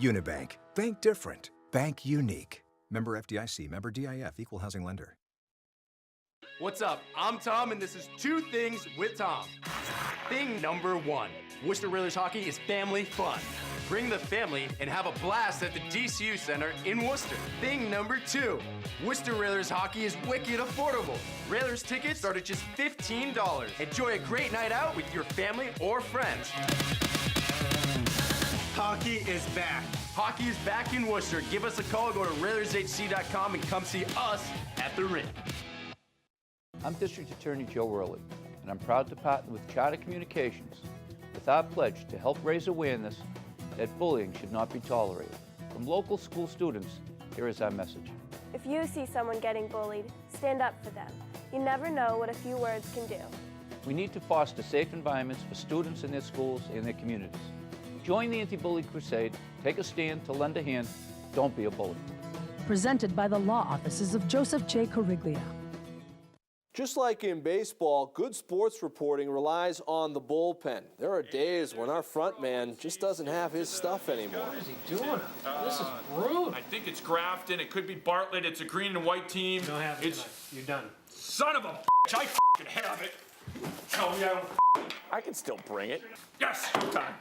S3: Unibank. Bank different. Bank unique. Member FDIC. Member DIF. Equal housing lender.
S4: What's up? I'm Tom, and this is Two Things with Tom. Thing number one, Worcester Railers hockey is family fun. Bring the family and have a blast at the DCU Center in Worcester. Thing number two, Worcester Railers hockey is wicked affordable. Railers tickets start at just $15. Enjoy a great night out with your family or friends. Hockey is back. Hockey is back in Worcester. Give us a call, go to RailersHC.com and come see us at the rink.
S6: I'm District Attorney Joe Worley, and I'm proud to partner with Charter Communications with our pledge to help raise awareness that bullying should not be tolerated. From local school students, here is our message.
S7: If you see someone getting bullied, stand up for them. You never know what a few words can do.
S6: We need to foster safe environments for students in their schools and their communities. Join the anti-bully crusade, take a stand to lend a hand, don't be a bully.
S8: Presented by the law offices of Joseph J. Corriglia.
S9: Just like in baseball, good sports reporting relies on the bullpen. There are days when our front man just doesn't have his stuff anymore.
S10: What is he doing? This is rude.
S1: I think it's Grafton. It could be Bartlett. It's a green and white team.
S10: You don't have it tonight. You're done.
S1: Son of a bitch. I f***ing have it. Tell me I don't I can still bring it. Yes, time.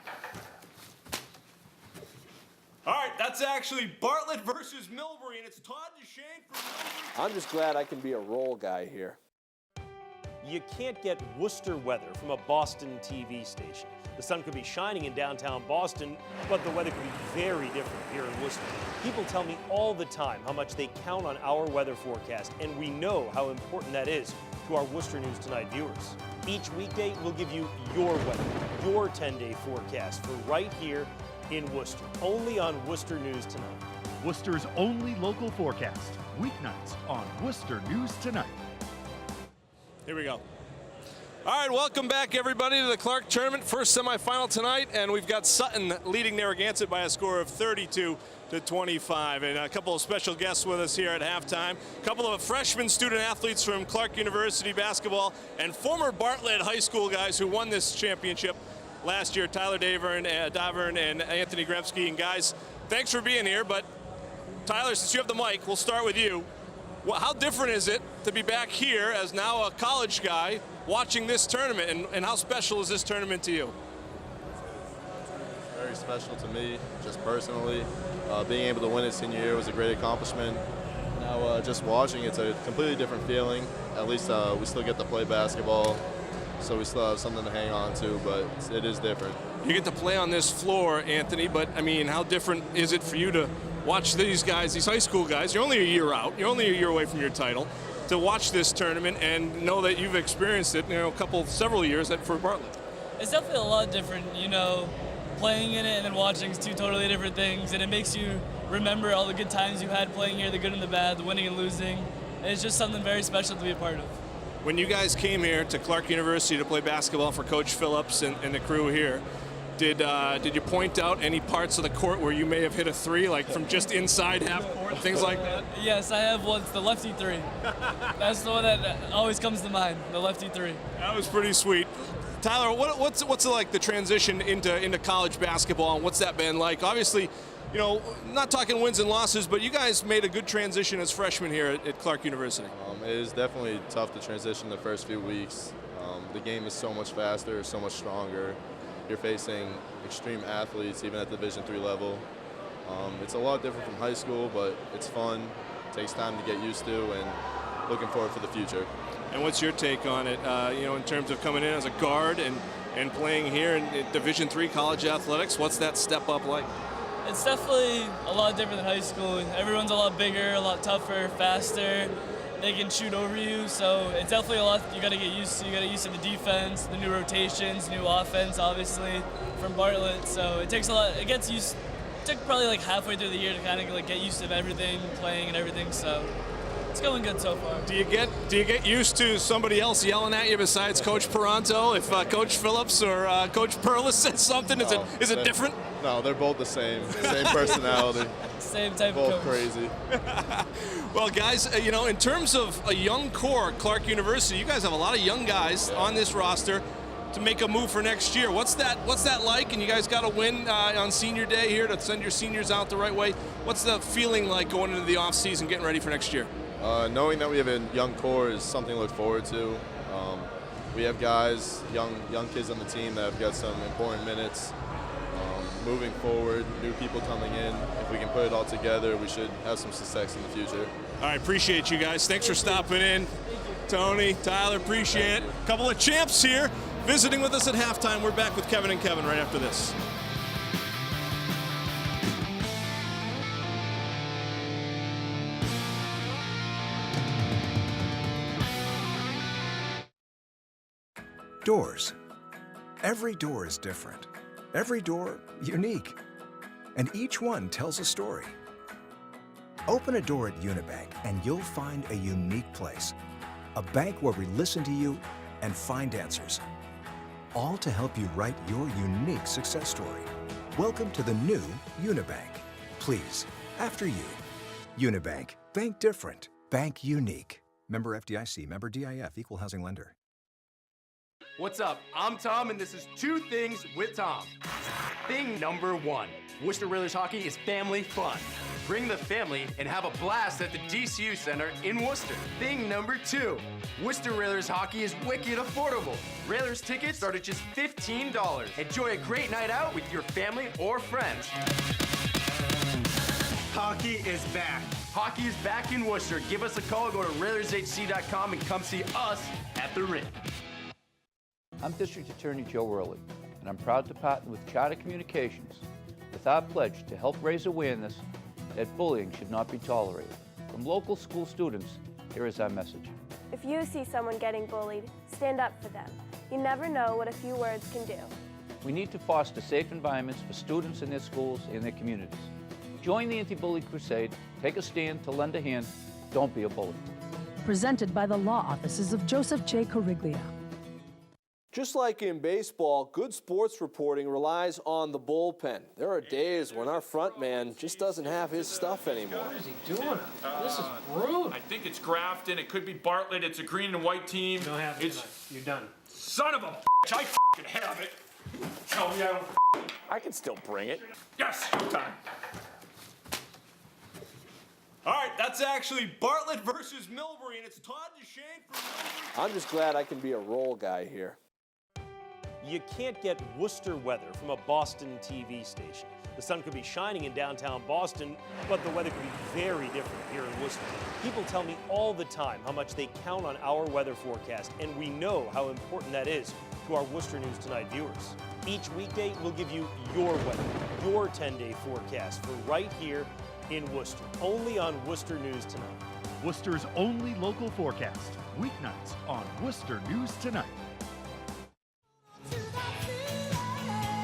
S5: All right, that's actually Bartlett versus Millbury, and it's Todd Duchesne from Millbury.
S9: I'm just glad I can be a role guy here.
S11: You can't get Worcester weather from a Boston TV station. The sun could be shining in downtown Boston, but the weather could be very different here in Worcester. People tell me all the time how much they count on our weather forecast, and we know how important that is to our Worcester News Tonight viewers. Each weekday, we'll give you your weather, your 10-day forecast for right here in Worcester, only on Worcester News Tonight.
S12: Worcester's only local forecast, weeknights on Worcester News Tonight.
S5: Here we go. All right, welcome back, everybody, to the Clark Tournament. First semifinal tonight, and we've got Sutton leading Narragansett by a score of 32-25. And a couple of special guests with us here at halftime. A couple of freshman student athletes from Clark University basketball and former Bartlett High School guys who won this championship last year, Tyler Davern and Anthony Gremsky. And guys, thanks for being here. But Tyler, since you have the mic, we'll start with you. How different is it to be back here as now a college guy watching this tournament, and how special is this tournament to you?
S14: Very special to me, just personally. Being able to win it senior year was a great accomplishment. Now just watching, it's a completely different feeling. At least we still get to play basketball, so we still have something to hang on to, but it is different.
S5: You get to play on this floor, Anthony, but I mean, how different is it for you to watch these guys, these high school guys? You're only a year out. You're only a year away from your title. To watch this tournament and know that you've experienced it, several years for Bartlett.
S15: It's definitely a lot different, playing in it and then watching is two totally different things, and it makes you remember all the good times you had playing here, the good and the bad, the winning and losing. And it's just something very special to be a part of.
S5: When you guys came here to Clark University to play basketball for Coach Phillips and the crew here, did you point out any parts of the court where you may have hit a three, like from just inside half court, things like that?
S15: Yes, I have once, the lefty three. That's the one that always comes to mind, the lefty three.
S5: That was pretty sweet. Tyler, what's like the transition into college basketball, and what's that been like? Obviously, not talking wins and losses, but you guys made a good transition as freshmen here at Clark University.
S14: It is definitely tough to transition the first few weeks. The game is so much faster, so much stronger. You're facing extreme athletes, even at the Division III level. It's a lot different from high school, but it's fun. It takes time to get used to, and looking forward for the future.
S5: And what's your take on it, in terms of coming in as a guard and and playing here in Division III college athletics. What's that step up like?
S15: It's definitely a lot different than high school. Everyone's a lot bigger, a lot tougher, faster. They can shoot over you, so it's definitely a lot you got to get used to. You got to get used to the defense, the new rotations, new offense, obviously, from Bartlett. So it takes a lot. It took probably like halfway through the year to kind of like get used to everything, playing and everything. So it's going good so far.
S5: Do you get used to somebody else yelling at you besides Coach Peranto? If Coach Phillips or Coach Perlis says something, is it different?
S14: No, they're both the same personality.
S15: Same type
S14: both
S15: of coach.
S14: Crazy.
S5: Well, guys, in terms of a young core at Clark University, you guys have a lot of young guys on this roster to make a move for next year. What's that like? And you guys got to win on senior day here to send your seniors out the right way. What's the feeling like going into the off season, getting ready for next year?
S14: Knowing that we have a young core is something to look forward to. We have guys, young kids on the team that have got some important minutes. Moving forward, new people coming in. If we can put it all together, we should have some success in the future.
S5: All right, appreciate you guys. Thanks for stopping in. Tony, Tyler, appreciate it. A couple of champs here visiting with us at halftime. We're back with Kevin and Kevin right after this.
S3: Doors. Every door is different. Every door, unique. And each one tells a story. Open a door at Unibank and you'll find a unique place. A bank where we listen to you and find answers. All to help you write your unique success story. Welcome to the new Unibank. Please, after you. Unibank. Bank different. Bank unique. Member FDIC. Member DIF. Equal housing lender.
S4: What's up? I'm Tom, and this is Two Things with Tom. Thing number one, Worcester Railers hockey is family fun. Bring the family and have a blast at the DCU Center in Worcester. Thing number two, Worcester Railers hockey is wicked affordable. Railers tickets start at just $15. Enjoy a great night out with your family or friends. Hockey is back. Hockey is back in Worcester. Give us a call, go to RailersHC.com and come see us at the rink.
S6: I'm District Attorney Joe Worley, and I'm proud to partner with Charter Communications with our pledge to help raise awareness that bullying should not be tolerated. From local school students, here is our message.
S7: If you see someone getting bullied, stand up for them. You never know what a few words can do.
S6: We need to foster safe environments for students in their schools and their communities. Join the anti-bully crusade, take a stand to lend a hand, don't be a bully.
S8: Presented by the law offices of Joseph J. Corriglia.
S9: Just like in baseball, good sports reporting relies on the bullpen. There are days when our front man just doesn't have his stuff anymore.
S10: What is he doing? This is rude.
S1: I think it's Grafton. It could be Bartlett. It's a green and white team.
S10: You don't have it tonight. You're done.
S1: Son of a bitch. I f***ing have it. Tell me I don't I can still bring it. Yes, time.
S5: All right, that's actually Bartlett versus Millbury, and it's Todd Duchesne for Millbury.
S9: I'm just glad I can be a role guy here.
S11: You can't get Worcester weather from a Boston TV station. The sun could be shining in downtown Boston, but the weather could be very different here in Worcester. People tell me all the time how much they count on our weather forecast, and we know how important that is to our Worcester News Tonight viewers. Each weekday, we'll give you your weather, your 10-day forecast for right here in Worcester, only on Worcester News Tonight.
S12: Worcester's only local forecast, weeknights on Worcester News Tonight.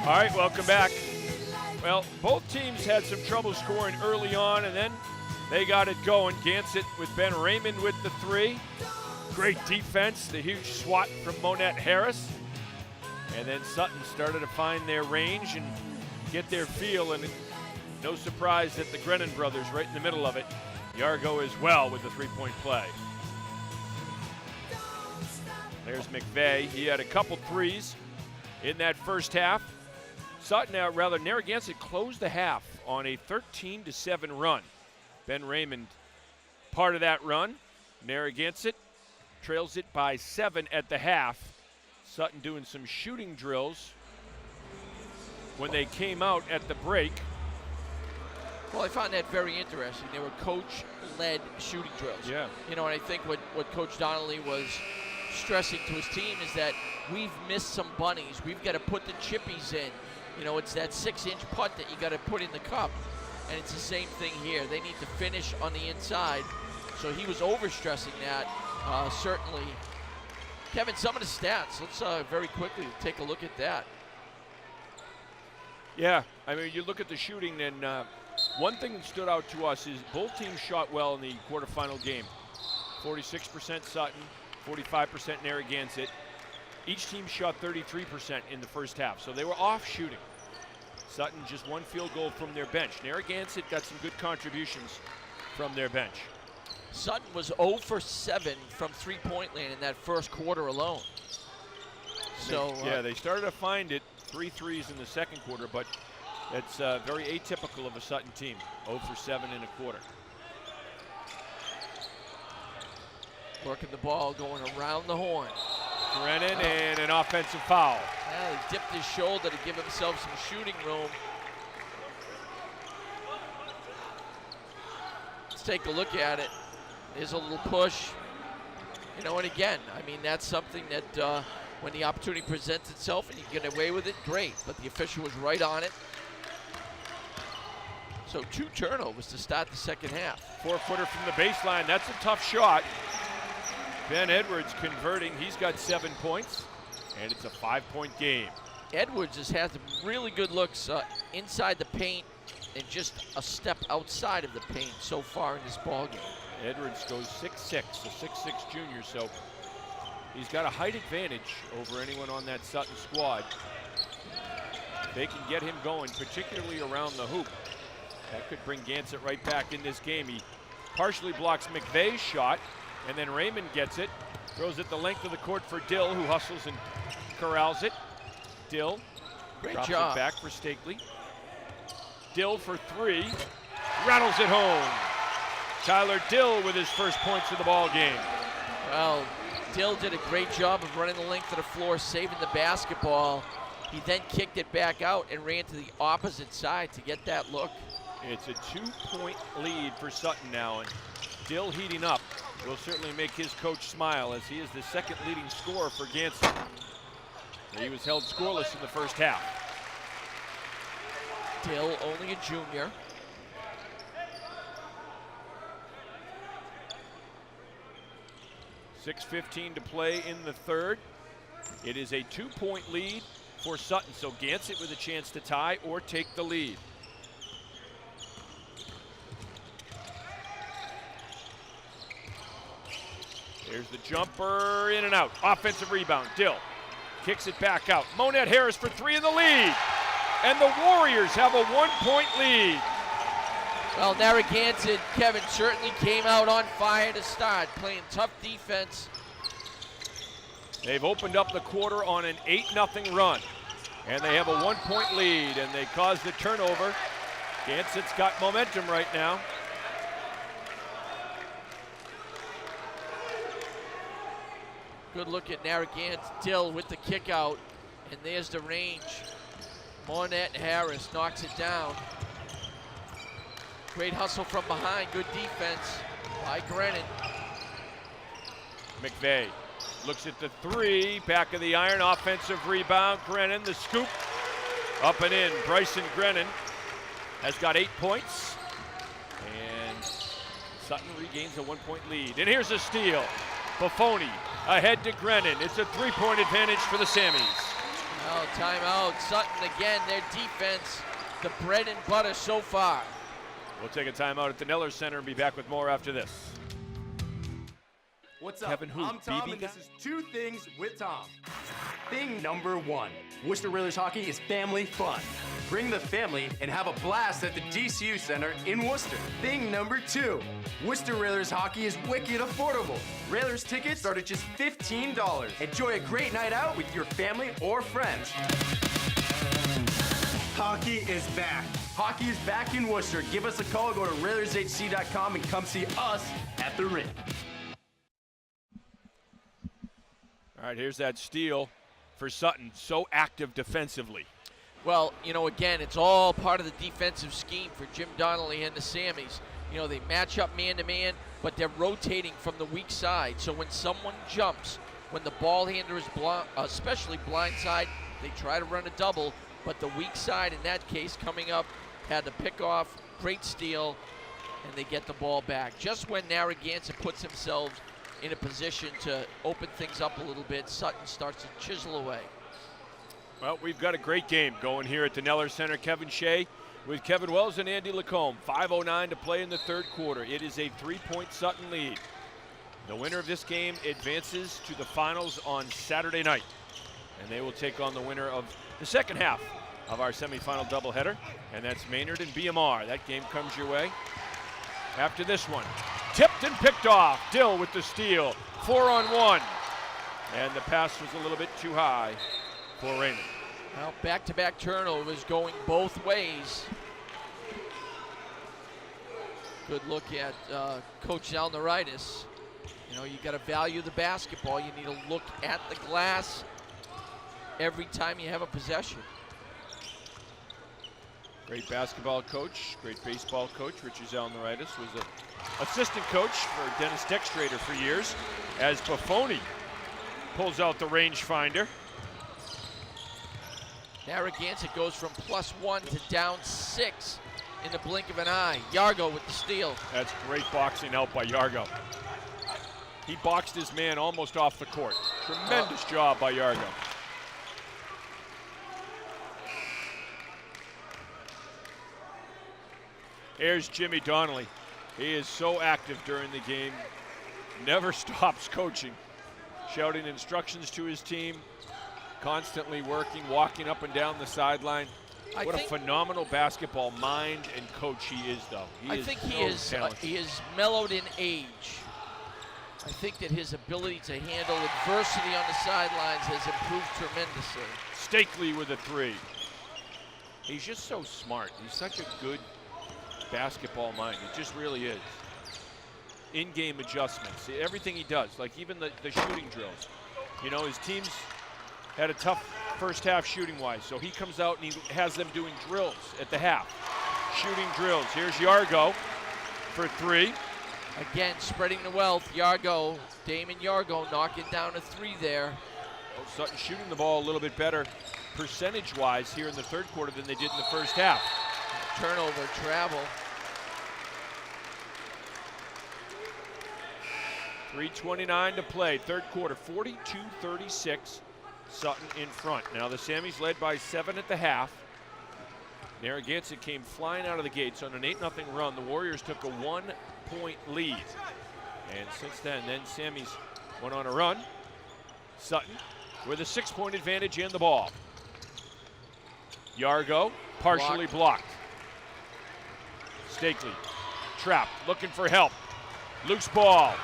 S1: All right, welcome back. Well, both teams had some trouble scoring early on, and then they got it going. Gansett with Ben Raymond with the three. Great defense, the huge swat from Monette Harris. And then Sutton started to find their range and get their feel, and no surprise that the Grennan brothers right in the middle of it. Yargo as well with the three-point play. There's McVeigh. He had a couple threes in that first half. Narragansett closed the half on a 13-7 run. Ben Raymond part of that run. Narragansett trails it by 7 at the half. Sutton doing some shooting drills when they came out at the break.
S2: Well, I found that very interesting. They were coach-led shooting drills.
S1: Yeah.
S2: You know, and I think what Coach Donnelly was stressing to his team is that we've missed some bunnies. We've got to put the chippies in. You know, it's that 6-inch putt that you got to put in the cup. And it's the same thing here. They need to finish on the inside. So he was overstressing that, certainly. Kevin, some of the stats. Let's very quickly take a look at that.
S1: Yeah, I mean, you look at the shooting, and one thing that stood out to us is both teams shot well in the quarterfinal game. 46% Sutton, 45% Narragansett. Each team shot 33% in the first half, so they were off shooting. Sutton just one field goal from their bench. Narragansett got some good contributions from their bench.
S2: Sutton was 0 for 7 from three-point land in that first quarter alone. So
S1: yeah, they started to find it. 3 threes in the second quarter, but it's very atypical of a Sutton team. 0 for 7 in a quarter.
S2: Working the ball, going around the horn.
S1: Brennan and an offensive foul.
S2: Yeah, he dipped his shoulder to give himself some shooting room. Let's take a look at it. There's a little push. You know, and again, I mean, that's something that when the opportunity presents itself and you get away with it, great. But the official was right on it. So 2 turnovers to start the second half.
S1: 4-footer from the baseline. That's a tough shot. Ben Edwards converting. He's got 7 points, and it's a 5-point game.
S2: Edwards has had some really good looks inside the paint and just a step outside of the paint so far in this ball game.
S1: Edwards goes 6'6", a 6'6" junior, so he's got a height advantage over anyone on that Sutton squad. They can get him going, particularly around the hoop. That could bring Gansett right back in this game. He partially blocks McVeigh's shot, and then Raymond gets it. Throws it the length of the court for Dill, who hustles and corrals it. Dill drops it back for Stakely. Dill for 3, rattles it home. Tyler Dill with his first points of the ball game.
S2: Well, Dill did a great job of running the length of the floor, saving the basketball. He then kicked it back out and ran to the opposite side to get that look.
S1: It's a 2-point lead for Sutton now, and Dill heating up will certainly make his coach smile, as he is the second leading scorer for Gansett. He was held scoreless in the first half.
S2: Dill, only a junior.
S1: .6:15 to play in the third. It is a 2-point lead for Sutton, so Gansett with a chance to tie or take the lead. There's the jumper, in and out. Offensive rebound, Dill kicks it back out. Monette Harris for 3 in the lead. And the Warriors have a 1-point lead.
S2: Well, Narragansett, Kevin, certainly came out on fire to start, playing tough defense.
S1: They've opened up the quarter on an 8-0 run. And they have a 1-point lead, and they caused the turnover. Gansett's got momentum right now.
S2: Good look at Narragansett. Dill with the kick out, and there's the range. Monette Harris knocks it down. Great hustle from behind, good defense by Grennan.
S1: McVeigh looks at the 3, back of the iron, offensive rebound. Grennan, the scoop, up and in. Bryson Grennan has got 8 points, and Sutton regains a 1-point lead. And here's a steal. Buffoni ahead to Grennan. It's a 3-point advantage for the Sammies.
S2: Oh, timeout. Sutton again, their defense, the bread and butter so far.
S1: We'll take a timeout at the Neller Center and be back with more after this.
S4: What's up?
S1: Kevin, who?
S4: I'm Tom,
S1: BB
S4: and this is 2 Things with Tom. Thing number 1, Worcester Railers hockey is family fun. Bring the family and have a blast at the DCU Center in Worcester. Thing number 2, Worcester Railers hockey is wicked affordable. Railers tickets start at just $15. Enjoy a great night out with your family or friends. Hockey is back. Hockey is back in Worcester. Give us a call, go to RailersHC.com and come see us at the rink.
S1: All right, here's that steal for Sutton. So active defensively.
S2: Well, you know, again, it's all part of the defensive scheme for Jim Donnelly and the Sammies. You know, they match up man-to-man, but they're rotating from the weak side. So when someone jumps, when the ball handler is especially blindside, they try to run a double, but the weak side in that case coming up had the pick off, great steal, and they get the ball back. Just when Narragansett puts themselves in a position to open things up a little bit, Sutton starts to chisel away.
S1: Well, we've got a great game going here at the Neller Center. Kevin Shea with Kevin Wells and Andy Lacombe. 5:09 to play in the third quarter. It is a 3-point Sutton lead. The winner of this game advances to the finals on Saturday night, and they will take on the winner of the second half of our semifinal doubleheader, and that's Maynard and BMR. That game comes your way after this one. Tipped and picked off. Dill with the steal. 4-on-1. And the pass was a little bit too high for Raymond.
S2: Well, back-to-back turnovers going both ways. Good look at Coach Zalnaritis. You know, you got to value the basketball. You need to look at the glass every time you have a possession.
S1: Great basketball coach, great baseball coach. Richard Zalnaritis was an assistant coach for Dennis Dextrader for years, as Buffoni pulls out the rangefinder.
S2: Narragansett goes from +1 to down 6 in the blink of an eye. Yargo with the steal.
S1: That's great boxing out by Yargo. He boxed his man almost off the court. Tremendous job by Yargo. Here's Jimmy Donnelly. He is so active during the game, never stops coaching, shouting instructions to his team, constantly working, walking up and down the sideline. What a phenomenal basketball mind and coach he is, though.
S2: I think he is mellowed in age. I think that his ability to handle adversity on the sidelines has improved tremendously.
S1: Stakely with a 3. He's just so smart. He's such a good basketball mind. It just really is. In-game adjustments, everything he does, like even the shooting drills. You know, his teams had a tough first half shooting-wise, so he comes out and he has them doing drills at the half. Shooting drills. Here's Yargo for 3.
S2: Again, spreading the wealth. Yargo, Damon Yargo knocking down a 3 there.
S1: Oh, Sutton shooting the ball a little bit better percentage-wise here in the third quarter than they did in the first half.
S2: Turnover, travel.
S1: 3:29 to play, third quarter, 42-36, Sutton in front. Now the Sammies led by 7 at the half. Narragansett came flying out of the gates on an 8-0 run. The Warriors took a 1-point lead. And since then Sammies went on a run. Sutton with a 6-point advantage in the ball. Yargo partially blocked. Stakely, trapped, looking for help. Loose ball,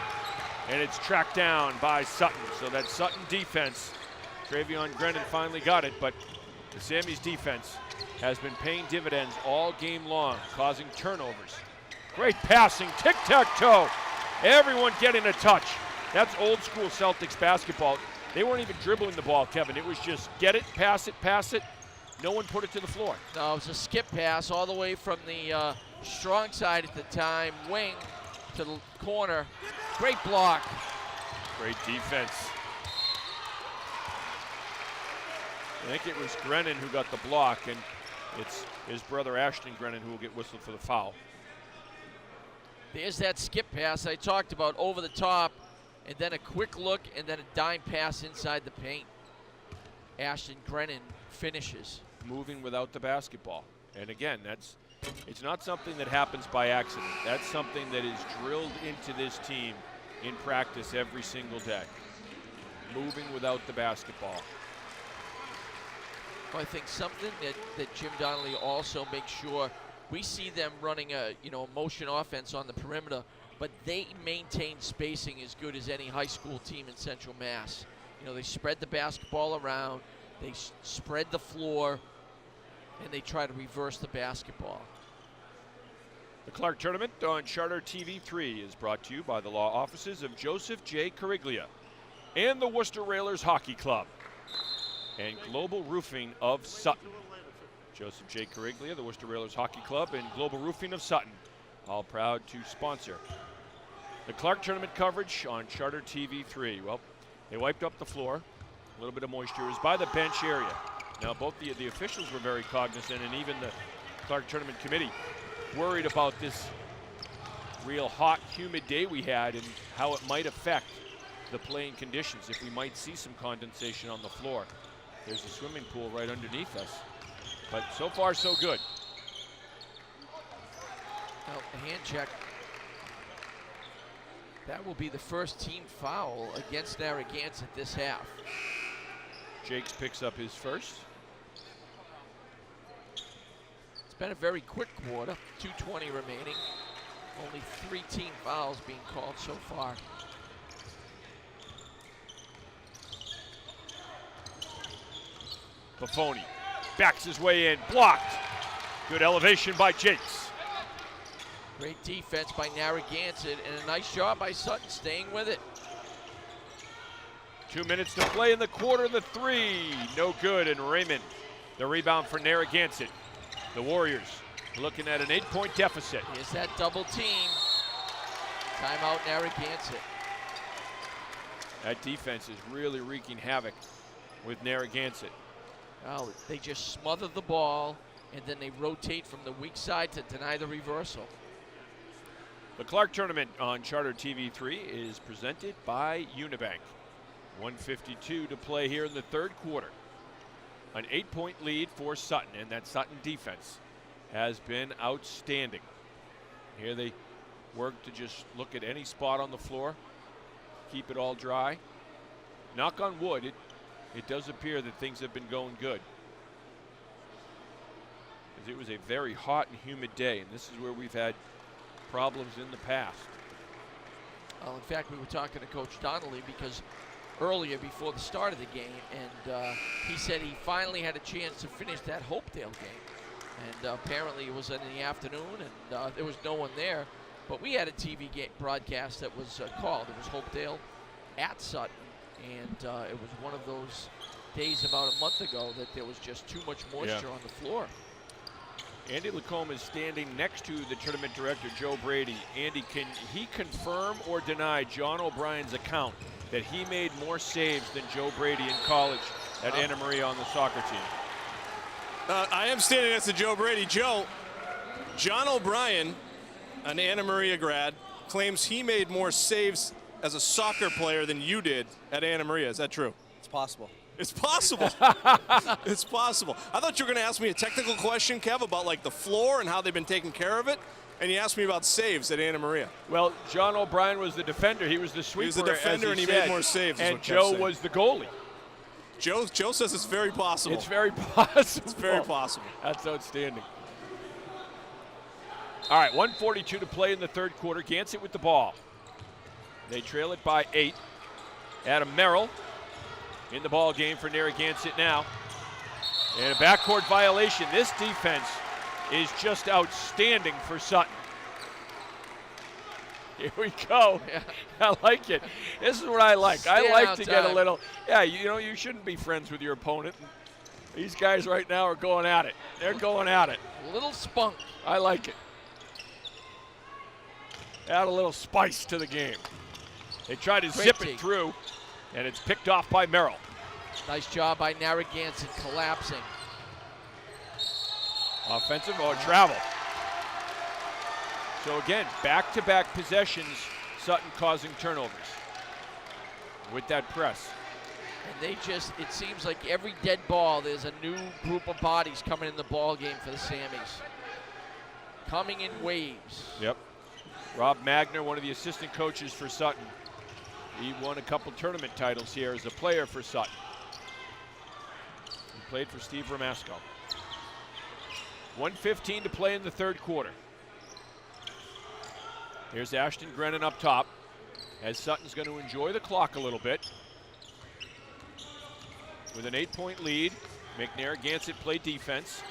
S1: and it's tracked down by Sutton. So that Sutton defense, Travion Grennan finally got it, but the Sammies defense has been paying dividends all game long, causing turnovers. Great passing, tic-tac-toe. Everyone getting a touch. That's old school Celtics basketball. They weren't even dribbling the ball, Kevin. It was just get it, pass it, pass it. No one put it to the floor.
S2: No, it was a skip pass all the way from the strong side at the time, wing to the corner. Great block.
S1: Great defense. I think it was Grennan who got the block, and it's his brother Ashton Grennan who will get whistled for the foul.
S2: There's that skip pass I talked about, over the top, and then a quick look, and then a dime pass inside the paint. Ashton Grennan finishes.
S1: Moving without the basketball. And again, it's not something that happens by accident. That's something that is drilled into this team in practice every single day. Moving without the basketball.
S2: Well, I think something that Jim Donnelly also makes sure, we see them running a motion offense on the perimeter, but they maintain spacing as good as any high school team in Central Mass. You know, they spread the basketball around, they spread the floor, and they try to reverse the basketball.
S1: The Clark Tournament on Charter TV3 is brought to you by the law offices of Joseph J. Cariglia and the Worcester Railers Hockey Club and Global Roofing of Sutton. Joseph J. Cariglia, the Worcester Railers Hockey Club, and Global Roofing of Sutton, all proud to sponsor the Clark Tournament coverage on Charter TV3. Well, They wiped up the floor. A little bit of moisture. It was by the bench area. Now, both the officials were very cognizant, and even the Clark Tournament Committee worried about this real hot, humid day we had and how it might affect the playing conditions, if we might see some condensation on the floor. There's a swimming pool right underneath us. But so far, so good.
S2: Now, a hand check. That will be the first team foul against Narragansett this half.
S1: Jakes picks up his first.
S2: It's been a very quick quarter, 2:20 remaining. Only 3 team fouls being called so far.
S1: Buffoni backs his way in, blocked. Good elevation by Jakes.
S2: Great defense by Narragansett and a nice job by Sutton staying with it.
S1: 2 minutes to play in the quarter. The three, no good, and Raymond, the rebound for Narragansett. The Warriors looking at an 8-point deficit.
S2: Here's that double team. Timeout Narragansett.
S1: That defense is really wreaking havoc with Narragansett.
S2: Well, they just smother the ball, and then they rotate from the weak side to deny the reversal.
S1: The Clark Tournament on Charter TV3 is presented by Unibank. 1:52 to play here in the third quarter. An 8-point lead for Sutton, and that Sutton defense has been outstanding. Here they work to just look at any spot on the floor, keep it all dry. Knock on wood, it does appear that things have been going good. Because it was a very hot and humid day, and this is where we've had problems in the past.
S2: Well, in fact, we were talking to Coach Donnelly because earlier before the start of the game, and he said he finally had a chance to finish that Hopedale game. And apparently it was in the afternoon, and there was no one there. But we had a TV broadcast that was called. It was Hopedale at Sutton, and it was one of those days about a month ago that there was just too much moisture on the floor.
S1: Andy Lacombe is standing next to the tournament director, Joe Brady. Andy, can he confirm or deny John O'Brien's account that he made more saves than Joe Brady in college at Anna Maria on the soccer team?
S5: I am standing next to Joe Brady. Joe, John O'Brien, an Anna Maria grad, claims he made more saves as a soccer player than you did at Anna Maria. Is that true?
S16: It's possible.
S5: It's possible. It's possible. I thought you were going to ask me a technical question, Kev, about like the floor and how they've been taking care of it. And you asked me about saves at Anna Maria.
S1: Well, John O'Brien was the defender. He was the sweeper.
S5: He was the defender, and he made more saves.
S1: And Joe was the goalie.
S5: Joe says it's very possible.
S1: It's very possible.
S5: It's very possible.
S1: That's outstanding. All right, 1:42 to play in the third quarter. Gansett with the ball. They trail it by 8. Adam Merrill in the ball game for Narragansett now. And a backcourt violation. This defense is just outstanding for Sutton. Here we go.
S2: Yeah.
S1: I like it. This is what I like. I like to get a
S2: time.
S1: little, you know, you shouldn't be friends with your opponent. These guys right now are going at it. They're going at it.
S2: A little spunk.
S1: I like it. Add a little spice to the game. They try to zip it through, and it's picked off by Merrill.
S2: Nice job by Narragansett collapsing.
S1: Offensive or travel. So again, back-to-back possessions, Sutton causing turnovers with that press.
S2: And they just, it seems like every dead ball, there's a new group of bodies coming in the ball game for the Sammies. Coming in waves.
S1: Yep. Rob Magner, one of the assistant coaches for Sutton. He won a couple tournament titles here as a player for Sutton. He played for Steve Ramasco. 1:15 to play in the third quarter. Here's Ashton Grennan up top as Sutton's going to enjoy the clock a little bit. With an 8-point lead, Narragansett play defense.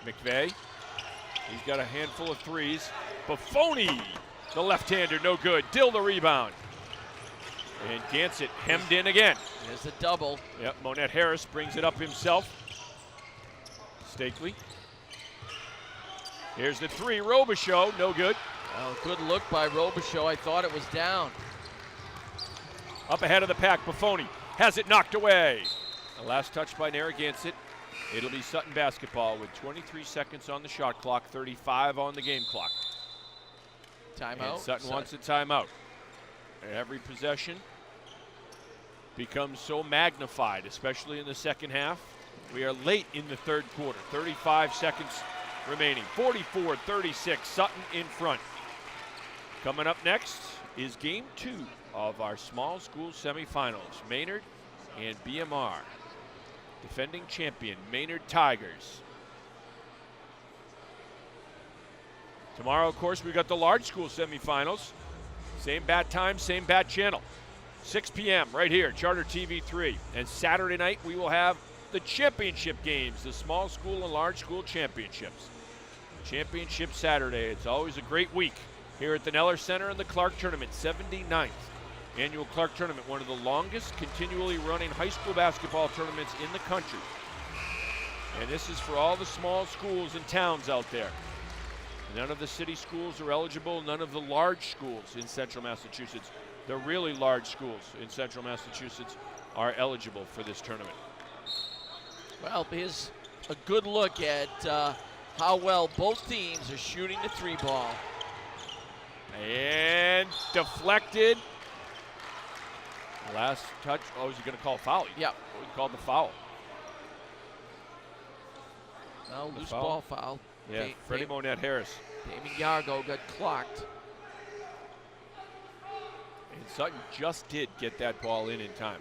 S1: McVeigh, he's got a handful of threes. Buffoni, the left-hander, no good. Dill the rebound. And Gansett hemmed in again.
S2: There's the double.
S1: Yep, Monette Harris brings it up himself. Stakely. Here's the three, Robichaux, no good.
S2: Oh, good look by Robichaux. I thought it was down.
S1: Up ahead of the pack, Buffoni has it knocked away. The last touch by Narragansett. It'll be Sutton basketball with 23 seconds on the shot clock, 35 on the game clock.
S2: Timeout.
S1: And Sutton wants a timeout. Every possession becomes so magnified, especially in the second half. We are late in the third quarter, 35 seconds remaining. 44-36, Sutton in front. Coming up next is game 2 of our small school semifinals. Maynard and BMR. Defending champion, Maynard Tigers. Tomorrow, of course, we got the large school semifinals. Same bat time, same bat channel. 6 p.m. right here, Charter TV3. And Saturday night, we will have the championship games, the small school and large school championships. Championship Saturday. It's always a great week here at the Neller Center in the Clark Tournament, 79th annual Clark Tournament, one of the longest continually running high school basketball tournaments in the country. And this is for all the small schools and towns out there. None of the city schools are eligible, none of the large schools in central Massachusetts, the really large schools in central Massachusetts, are eligible for this tournament.
S2: Well, here's a good look at how well both teams are shooting the 3-ball.
S1: And deflected. Last touch. Oh, is he going to call foul?
S2: Yep.
S1: He called the foul.
S2: No, loose ball foul.
S1: Yeah, Freddie Monette Harris.
S2: Damon Yargo got clocked.
S1: And Sutton just did get that ball in time.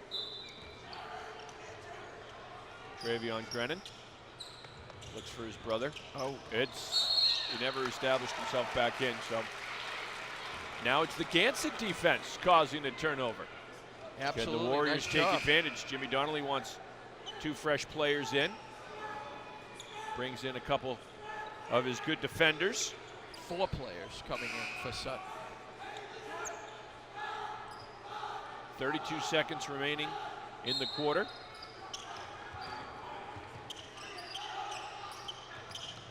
S1: Travion Grennan looks for his brother. Oh, he never established himself back in, so now it's the Gansett defense causing the turnover.
S2: Absolutely.
S1: Can the Warriors
S2: nice
S1: take
S2: job.
S1: advantage? Jimmy Donnelly wants 2 fresh players in. Brings in a couple of his good defenders.
S2: 4 players coming in for Sutton.
S1: 32 seconds remaining in the quarter.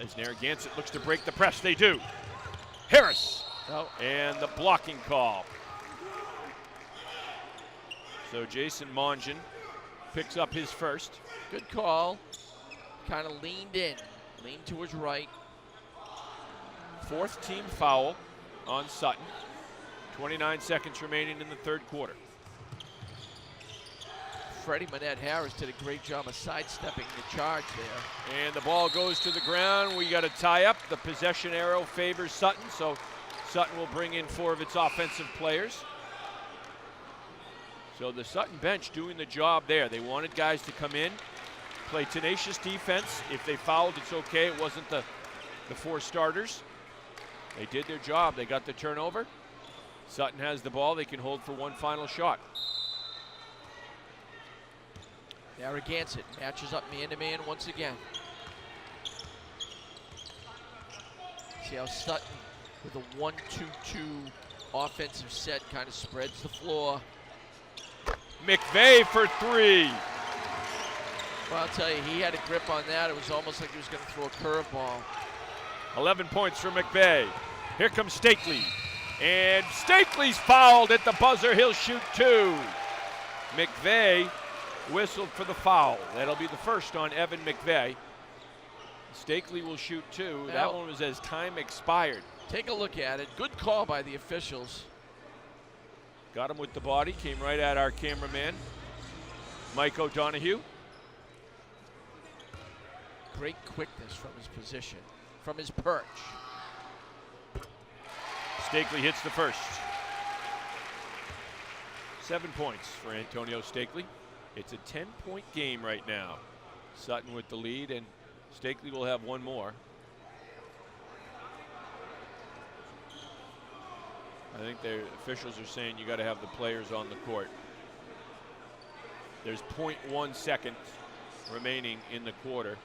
S1: As Narragansett looks to break the press, they do. Harris.
S2: Oh.
S1: And the blocking call. So Jason Mongen picks up his first.
S2: Good call. Kind of leaned in, leaned to his right.
S1: 4th team foul on Sutton. 29 seconds remaining in the third quarter.
S2: Freddie Monette Harris did a great job of sidestepping the charge there.
S1: And the ball goes to the ground. We got a tie up. The possession arrow favors Sutton, so Sutton will bring in 4 of its offensive players. So the Sutton bench doing the job there. They wanted guys to come in, play tenacious defense. If they fouled, it's okay. It wasn't the 4 starters. They did their job. They got the turnover. Sutton has the ball. They can hold for one final shot.
S2: Narragansett matches up man-to-man once again. See how Sutton, with a 1-2-2 offensive set, kind of spreads the floor.
S1: McVeigh for 3.
S2: Well, I'll tell you, he had a grip on that. It was almost like he was going to throw a curveball.
S1: 11 points for McVeigh. Here comes Stakely. And Stakely's fouled at the buzzer. He'll shoot 2. McVeigh whistled for the foul. That'll be the first on Evan McVeigh. Stakely will shoot 2.
S2: Now,
S1: that one was as time expired.
S2: Take a look at it. Good call by the officials.
S1: Got him with the body. Came right at our cameraman, Mike O'Donohue.
S2: Great quickness from his position, from his perch.
S1: Stakely hits the first. 7 points for Antonio Stakely. It's a 10-point game right now. Sutton with the lead, and Stakely will have one more. I think the officials are saying you got to have the players on the court. There's 0.1 seconds remaining in the quarter.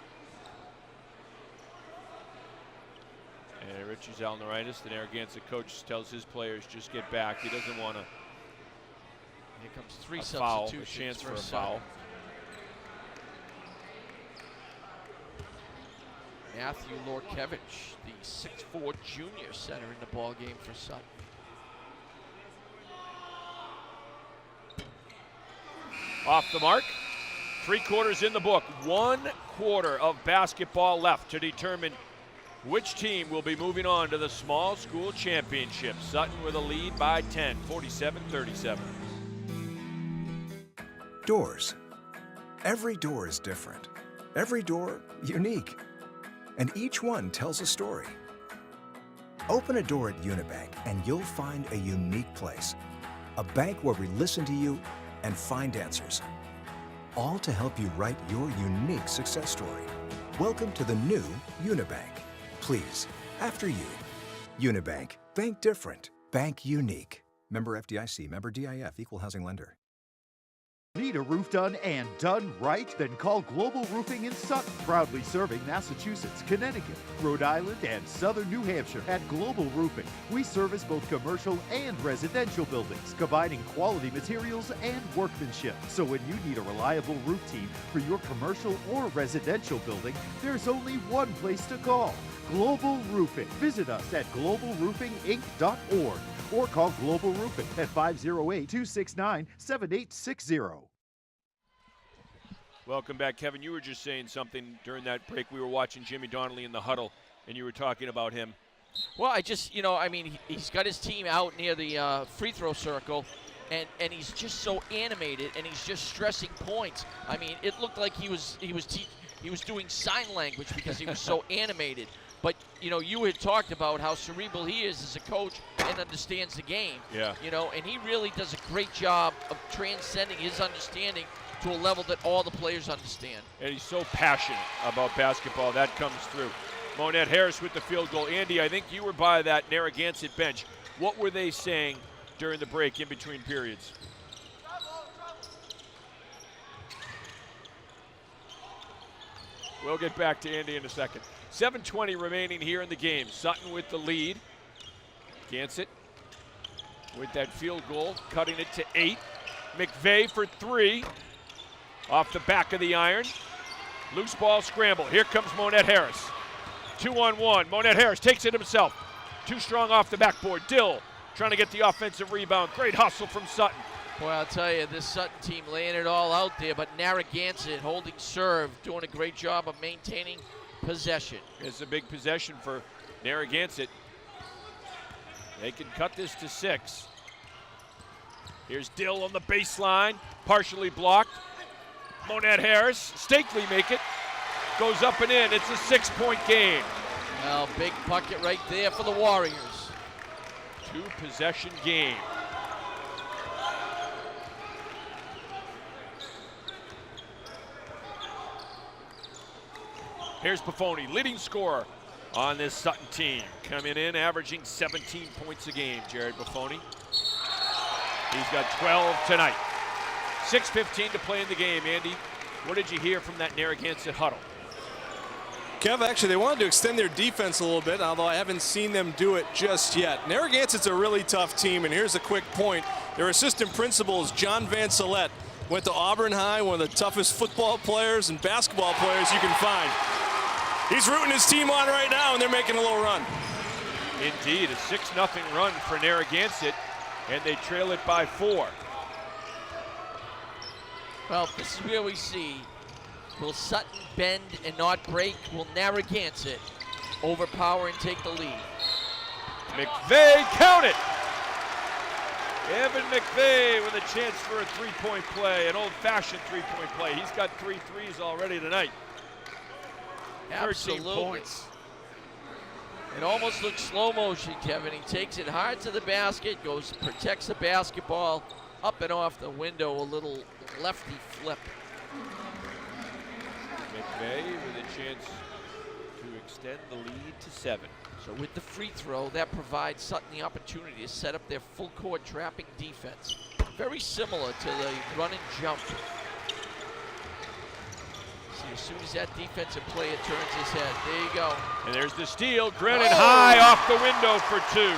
S1: And Richie Zalnaritis, the Narragansett coach, tells his players just get back. He doesn't want to.
S2: Here comes 3
S1: foul,
S2: substitutions.
S1: a chance for a
S2: Sutton.
S1: foul.
S2: Matthew Lorkevich, the 6'4" junior center in the ball game for Sutton.
S1: Off the mark. 3 quarters in the book. 1 quarter of basketball left to determine which team will be moving on to the small school championship. Sutton with a lead by 10, 47-37.
S3: Doors. Every door is different. Every door unique. And each one tells a story. Open a door at Unibank and you'll find a unique place. A bank where we listen to you and find answers. All to help you write your unique success story. Welcome to the new Unibank. Please, after you. Unibank. Bank different. Bank unique. Member FDIC. Member DIF. Equal housing lender.
S12: Need a roof done and done right? Then call Global Roofing in Sutton, proudly serving Massachusetts, Connecticut, Rhode Island, and Southern New Hampshire. At Global Roofing, we service both commercial and residential buildings, combining quality materials and workmanship. So when you need a reliable roof team for your commercial or residential building, there's only one place to call: Global Roofing. Visit us at globalroofinginc.org or call Global Roofing at 508-269-7860.
S1: Welcome back, Kevin. You were just saying something during that break. We were watching Jimmy Donnelly in the huddle, and you were talking about him.
S2: Well, he's got his team out near the free throw circle, and he's just so animated, and he's just stressing points. I mean, it looked like he was doing sign language because he was so animated. But, you had talked about how cerebral he is as a coach and understands the game.
S1: Yeah.
S2: And he really does a great job of transcending his understanding to a level that all the players understand.
S1: And he's so passionate about basketball. That comes through. Monette Harris with the field goal. Andy, I think you were by that Narragansett bench. What were they saying during the break in between periods? We'll get back to Andy in a second. 7:20 remaining here in the game. Sutton with the lead. Gansett with that field goal, cutting it to 8. McVeigh for 3. Off the back of the iron. Loose ball scramble. Here comes Monette Harris. 2-on-1. Monette Harris takes it himself. Too strong off the backboard. Dill trying to get the offensive rebound. Great hustle from Sutton.
S2: Boy, I'll tell you, this Sutton team laying it all out there, but Narragansett holding serve, doing a great job of maintaining possession.
S1: It's a big possession for Narragansett. They can cut this to 6. Here's Dill on the baseline, partially blocked. Monette Harris, Stakely make it. Goes up and in. It's a 6-point game.
S2: Well, big bucket right there for the Warriors.
S1: 2-possession game. Here's Buffoni, leading scorer on this Sutton team. Coming in, averaging 17 points a game, Jared Buffoni. He's got 12 tonight. 6:15 to play in the game. Andy, what did you hear from that Narragansett huddle?
S5: Kev, actually, they wanted to extend their defense a little bit, although I haven't seen them do it just yet. Narragansett's a really tough team, and here's a quick point. Their assistant principal is John Van Salette. Went to Auburn High, one of the toughest football players and basketball players you can find. He's rooting his team on right now, and they're making a little run.
S1: Indeed, a 6-0 run for Narragansett, and they trail it by 4.
S2: Well, this is where we see, will Sutton bend and not break? Will Narragansett overpower and take the lead?
S1: McVeigh, count it! Evan McVeigh with a chance for a 3-point play, an old-fashioned 3-point play. He's got 3 threes already tonight. 13 points.
S2: It almost looks slow motion, Kevin. He takes it hard to the basket, protects the basketball, up and off the window, a little lefty flip.
S1: McVeigh with a chance to extend the lead to 7.
S2: So with the free throw, that provides Sutton the opportunity to set up their full court trapping defense. Very similar to the run and jump. See, as soon as that defensive player turns his head, there you go.
S1: And there's the steal. Grennan high off the window for 2.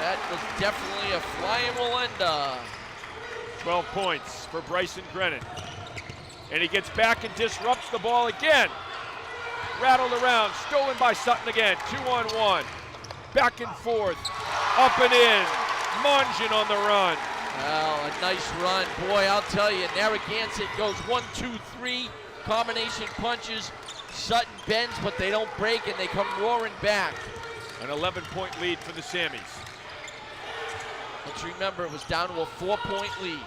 S2: That was definitely a flying Walenda.
S1: 12 points for Bryson Grennan. And he gets back and disrupts the ball again. Rattled around, stolen by Sutton again. 2-on-1. Back and forth, up and in. Mongeon on the run.
S2: Well, a nice run. Boy, I'll tell you, Narragansett goes 1, 2, 3, combination punches. Sutton bends, but they don't break, and they come roaring back.
S1: An 11-point lead for the Sammies.
S2: Let's remember, it was down to a 4-point lead.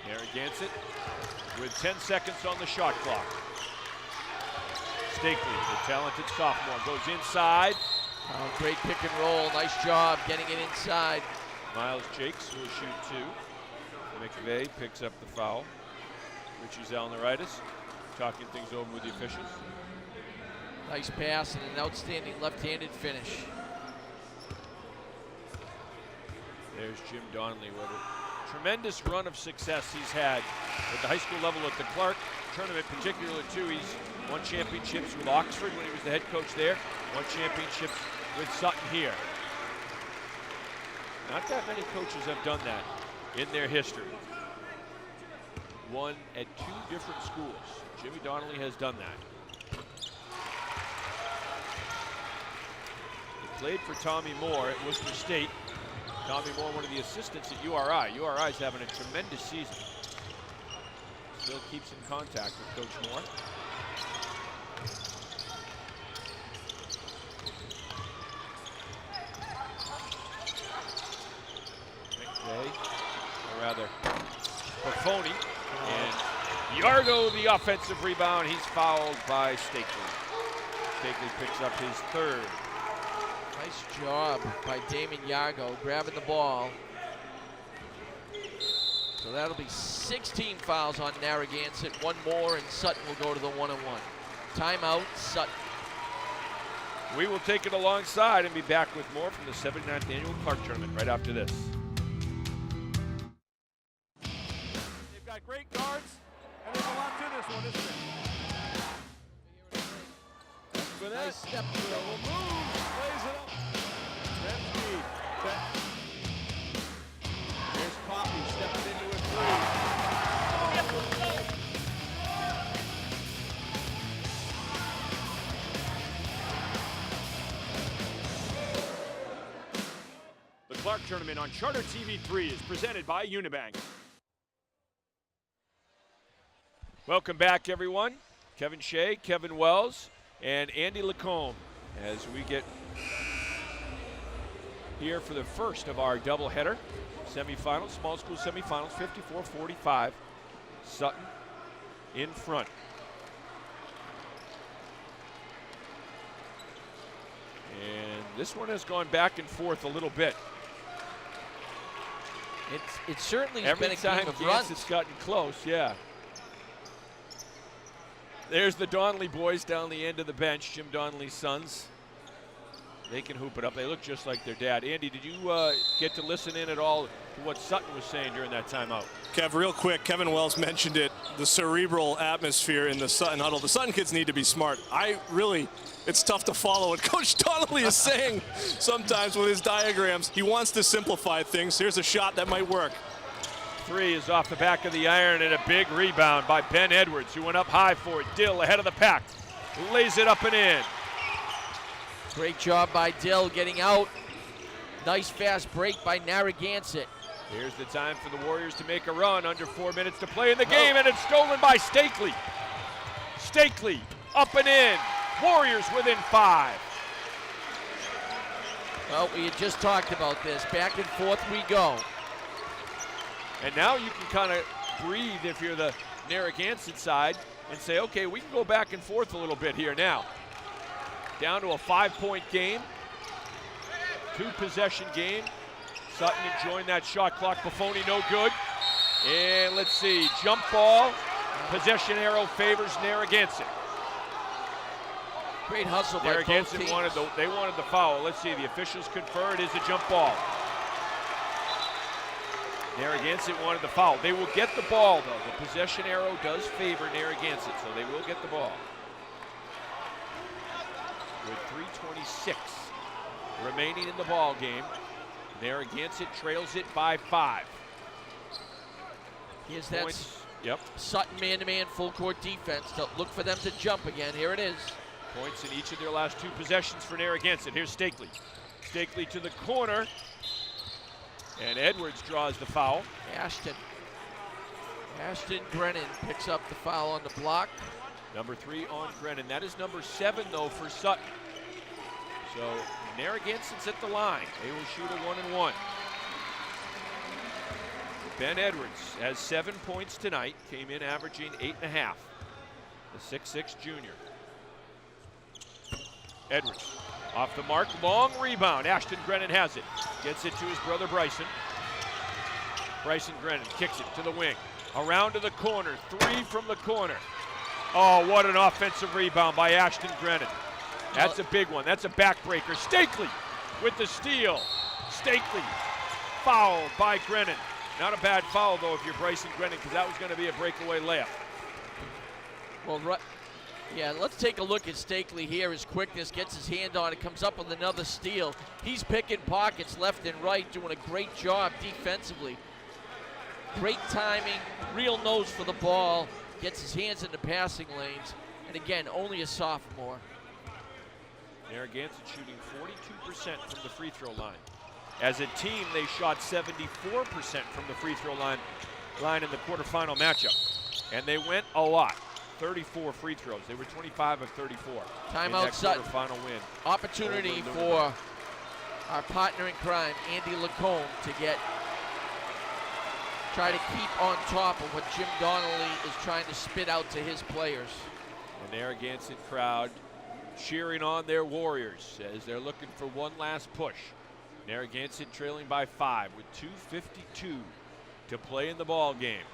S1: Narragansett with 10 seconds on the shot clock. Stakely, the talented sophomore, goes inside.
S2: Oh, great pick and roll. Nice job getting it inside.
S1: Miles Jakes will shoot 2. McVeigh picks up the foul. Richie Zalneritis talking things over with the officials.
S2: Nice pass and an outstanding left-handed finish.
S1: There's Jim Donnelly with a tremendous run of success he's had at the high school level at the Clark tournament, particularly too. He's won championships with Oxford when he was the head coach there, won championships with Sutton here. Not that many coaches have done that in their history. Won at 2 different schools. Jimmy Donnelly has done that. He played for Tommy Moore at Worcester State. Tommy Moore, one of the assistants at URI. URI's having a tremendous season. Still keeps in contact with Coach Moore. McVeigh, or rather, Buffoni, and Yargo the offensive rebound. He's fouled by Stakely. Stakely picks up his 3rd.
S2: Nice job by Damon Yargo grabbing the ball. So that'll be 16 fouls on Narragansett. 1 more and Sutton will go to the 1-on-1. Timeout, Sutton.
S1: We will take it alongside and be back with more from the 79th Annual Clark Tournament right after this.
S16: They've got great guards, and there's a lot to this one, isn't there? For that,
S2: Nice step through.
S16: will move, plays it up. Step speed. There's Poppy stepping into a 3.
S1: The Clark Tournament on Charter TV3 is presented by Unibank. Welcome back, everyone. Kevin Shea, Kevin Wells, and Andy Lacombe as we get here for the first of our doubleheader semifinals, small school semifinals, 54-45. Sutton in front. And this one has gone back and forth a little bit.
S2: It's certainly
S1: Every
S2: been a
S1: time
S2: game of runs.
S1: It's gotten close, yeah. There's the Donnelly boys down the end of the bench, Jim Donnelly's sons. They can hoop it up. They look just like their dad. Andy, did you get to listen in at all to what Sutton was saying during that timeout?
S5: Kev, real quick, Kevin Wells mentioned it, the cerebral atmosphere in the Sutton huddle. The Sutton kids need to be smart. It's tough to follow what Coach Donnelly is saying sometimes with his diagrams. He wants to simplify things. Here's a shot that might work.
S1: 3 is off the back of the iron, and a big rebound by Ben Edwards, who went up high for it. Dill ahead of the pack, lays it up and in.
S2: Great job by Dill getting out. Nice fast break by Narragansett.
S1: Here's the time for the Warriors to make a run. Under 4 minutes to play in the game, and it's stolen by Stakely. Stakely up and in. Warriors within 5.
S2: Well, we had just talked about this. Back and forth we go.
S1: And now you can kind of breathe if you're the Narragansett side and say, okay, we can go back and forth a little bit here now. Down to a 5-point game. 2-possession game. Sutton enjoying that shot clock. Buffoni no good. And let's see, jump ball. Possession arrow favors Narragansett.
S2: Great hustle by both
S1: Narragansett
S2: teams.
S1: wanted the foul. Let's see, the officials confer it is a jump ball. Narragansett wanted the foul. They will get the ball, though. The possession arrow does favor Narragansett, so they will get the ball. With 3:26 remaining in the ball game, Narragansett trails it by 5.
S2: Here's that
S1: Yep.
S2: Sutton man-to-man full court defense to look for them to jump again. Here it is.
S1: Points in each of their last 2 possessions for Narragansett. Here's Stakely. Stakely to the corner. And Edwards draws the foul.
S2: Ashton Grennan picks up the foul on the block.
S1: Number 3 on Grennan. That is number 7, though, for Sutton. So Narragansett's at the line. They will shoot a 1-and-1. Ben Edwards has 7 points tonight. Came in averaging 8.5. The 6'6" junior. Edwards off the mark. Long rebound. Ashton Grennan has it. Gets it to his brother Bryson. Bryson Grennan kicks it to the wing. Around to the corner. 3 from the corner. Oh, what an offensive rebound by Ashton Grennan. That's a big one. That's a backbreaker. Stakely with the steal. Stakely fouled by Grennan. Not a bad foul, though, if you're Bryson Grennan, because that was going to be a breakaway layup.
S2: Well, yeah, let's take a look at Stakely here. His quickness, gets his hand on it, comes up with another steal. He's picking pockets left and right, doing a great job defensively. Great timing, real nose for the ball, gets his hands in the passing lanes, and again, only a sophomore.
S1: Narragansett shooting 42% from the free throw line. As a team, they shot 74% from the free throw line in the quarterfinal matchup. And they went a lot. 34 free throws. They were 25 of 34.
S2: Timeout Sutton.
S1: Quarterfinal win.
S2: Opportunity for our partner in crime, Andy Lacombe, to try to keep on top of what Jim Donnelly is trying to spit out to his players.
S1: The Narragansett crowd cheering on their Warriors as they're looking for one last push. Narragansett trailing by 5 with 2:52 to play in the ball game.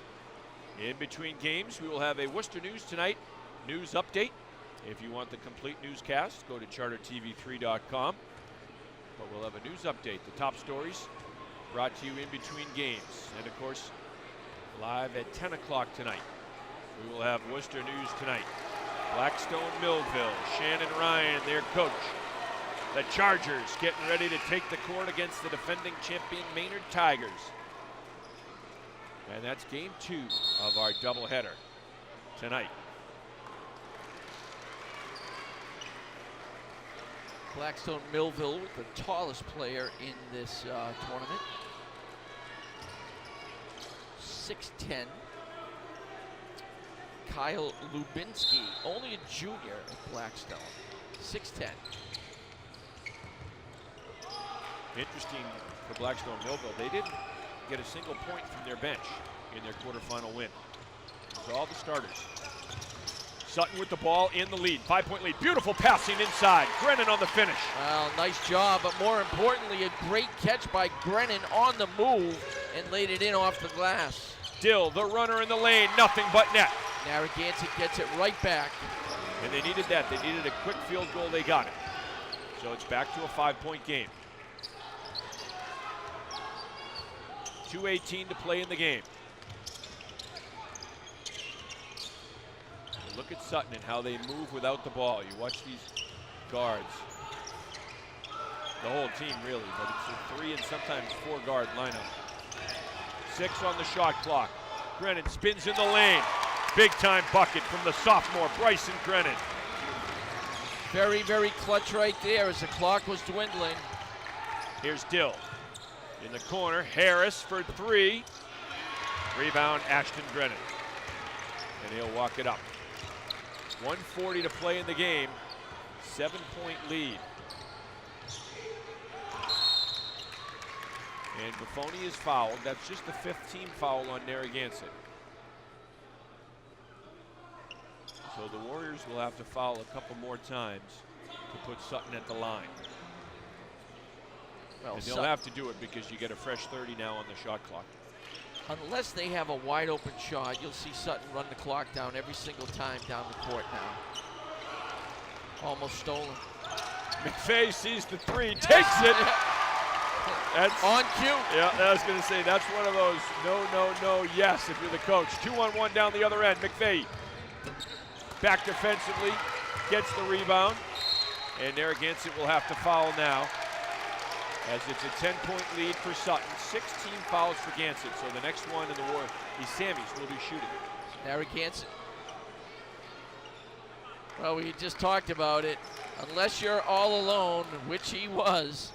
S1: In between games, we will have a Worcester News Tonight news update. If you want the complete newscast, go to chartertv3.com. But we'll have a news update. The top stories brought to you in between games. And of course, live at 10 o'clock tonight, we will have Worcester News Tonight. Blackstone Millville, Shannon Ryan, their coach. The Chargers getting ready to take the court against the defending champion Maynard Tigers. And that's game 2 of our doubleheader tonight.
S2: Blackstone Millville, the tallest player in this tournament. 6'10". Kyle Lubinsky, only a junior at Blackstone. 6'10".
S1: Interesting for Blackstone Millville, they didn't get a single point from their bench in their quarterfinal win. It was all the starters. Sutton with the ball in the lead, 5-point lead. Beautiful passing inside. Grennan on the finish.
S2: Well, nice job, but more importantly, a great catch by Grennan on the move and laid it in off the glass.
S1: Dill, the runner in the lane, nothing but net.
S2: Narragansett gets it right back.
S1: And they needed that. They needed a quick field goal. They got it. So it's back to a 5-point game. 2:18 to play in the game. Look at Sutton and how they move without the ball. You watch these guards. The whole team, really, but it's a 3 and sometimes 4 guard lineup. 6 on the shot clock. Grennan spins in the lane. Big time bucket from the sophomore, Bryson Grennan.
S2: Very, very clutch right there as the clock was dwindling.
S1: Here's Dill. In the corner, Harris for 3. Rebound, Ashton Grennan. And he'll walk it up. 1:40 to play in the game. 7-point lead. And Buffoni is fouled. That's just the 5th team foul on Narragansett. So the Warriors will have to foul a couple more times to put Sutton at the line.
S2: Well,
S1: and they'll have to do it because you get a fresh 30 now on the shot clock.
S2: Unless they have a wide open shot, you'll see Sutton run the clock down every single time down the court now. Almost stolen.
S1: McVeigh sees the 3, takes it. That's
S2: on cue.
S1: Yeah, I was going to say, that's one of those no, yes, if you're the coach. 2-on-1 down the other end. McVeigh back defensively, gets the rebound, and Narragansett will have to foul now, as it's a 10-point lead for Sutton. 16 fouls for Gansett, so the next one in the Sammies will be shooting.
S2: Narragansett. Well, we just talked about it. Unless you're all alone, which he was,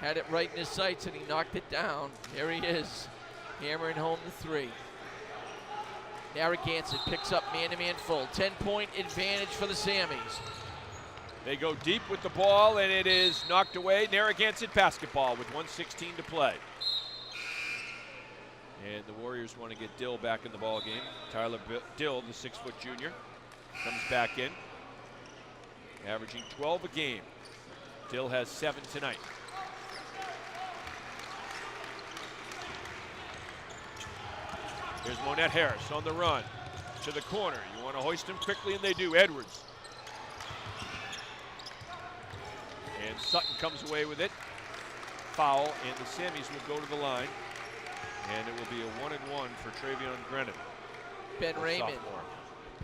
S17: had it right in his sights and he knocked it down. There he is, hammering home the 3. Narragansett picks up man-to-man full. 10-point advantage for the Sammies.
S1: They go deep with the ball, and it is knocked away. Narragansett basketball with 1:16 to play. And the Warriors want to get Dill back in the ball game. Tyler Dill, the 6-foot junior, comes back in, averaging 12 a game. Dill has 7 tonight. Here's Monette Harris on the run to the corner. You want to hoist him quickly, and they do. Edwards. And Sutton comes away with it. Foul, and the Sammies will go to the line. And it will be a 1-and-1 for Travion Grennan.
S17: Ben Raymond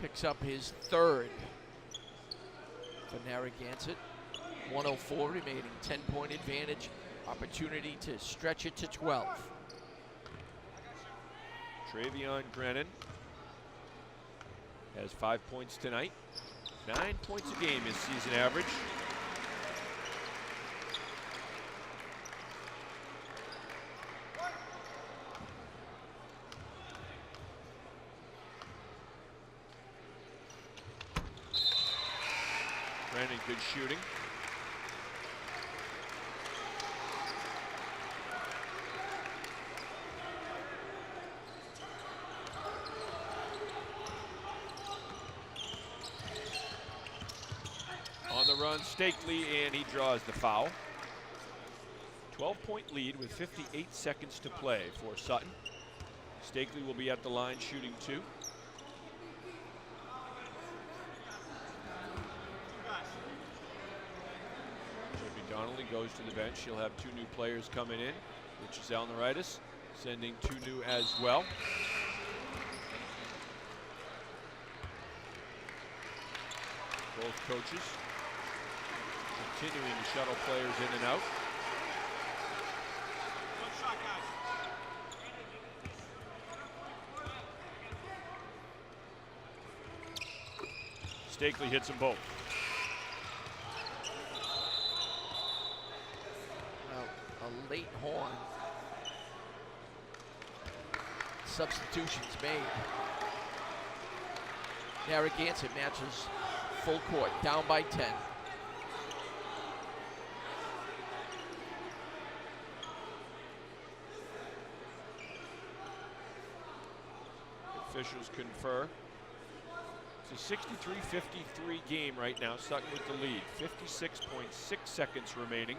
S17: picks up his 3rd for Narragansett. 1:04 remaining, 10-point advantage. Opportunity to stretch it to 12.
S1: Travion Grennan has 5 points tonight. 9 points a game is season average. Grennan, good shooting. On the run, Stakely, and he draws the foul. 12-point lead with 58 seconds to play for Sutton. Stakely will be at the line shooting 2. Donnelly goes to the bench. He'll have 2 new players coming in, which is Alnaritis, sending 2 new as well. Both coaches continuing to shuttle players in and out. Stakely hits them both.
S17: A late horn. Substitutions made. Narragansett matches full court, down by 10.
S1: Officials confer. It's a 63-53 game right now. Sutton with the lead. 56.6 seconds remaining.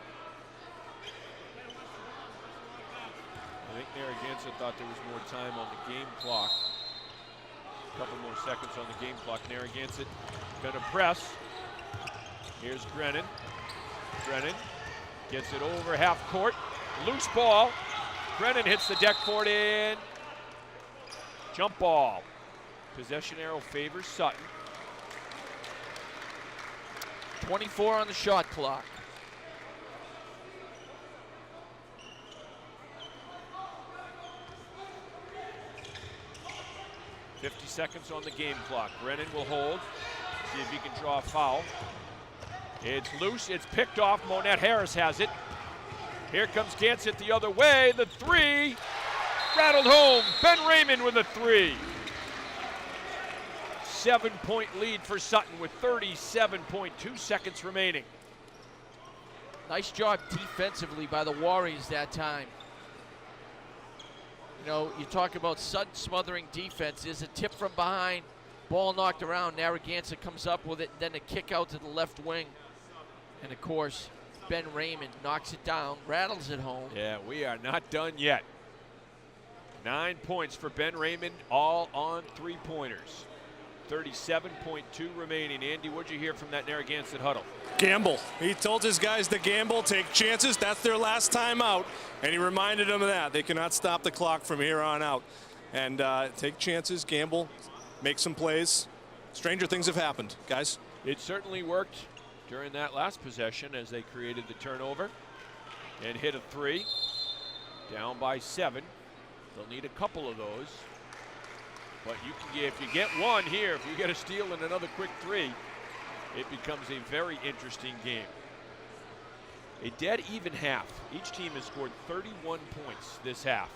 S1: I think Narragansett thought there was more time on the game clock. A couple more seconds on the game clock. Narragansett gonna press. Here's Grennan. Grennan gets it over half court. Loose ball. Grennan hits the deck for it in. Jump ball. Possession arrow favors Sutton.
S17: 24 on the shot clock.
S1: .50 seconds on the game clock. Brennan will hold. See if he can draw a foul. It's loose. It's picked off. Monette Harris has it. Here comes Gansett the other way. The 3 rattled home. Ben Raymond with a 3. 7-point lead for Sutton with 37.2 seconds remaining.
S17: Nice job defensively by the Warriors that time. You know, you talk about Sutton smothering defense. There's a tip from behind, ball knocked around. Narragansett comes up with it, then a kick out to the left wing. And of course, Ben Raymond knocks it down, rattles it home.
S1: Yeah, we are not done yet. 9 points for Ben Raymond, all on 3-pointers. 37.2 remaining. Andy, what'd you hear from that Narragansett huddle?
S5: Gamble. He told his guys to gamble, take chances. That's their last time out. And he reminded them of that. They cannot stop the clock from here on out. And take chances, gamble, make some plays. Stranger things have happened, guys.
S1: It certainly worked during that last possession as they created the turnover and hit a 3. Down by 7. They'll need a couple of those. But you can get, if you get one here, if you get a steal and another quick 3, it becomes a very interesting game. A dead even half. Each team has scored 31 points this half.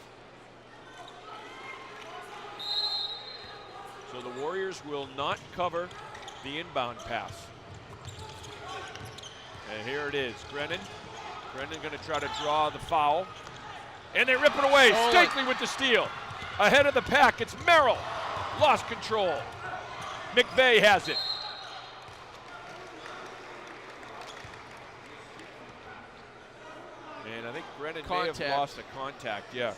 S1: So the Warriors will not cover the inbound pass. And here it is, Grennan. Grennan going to try to draw the foul. And they rip it away. Stakely with the steal. Ahead of the pack, it's Merrill. Lost control. McVeigh has it. And I think Grennan may have lost a contact, yeah.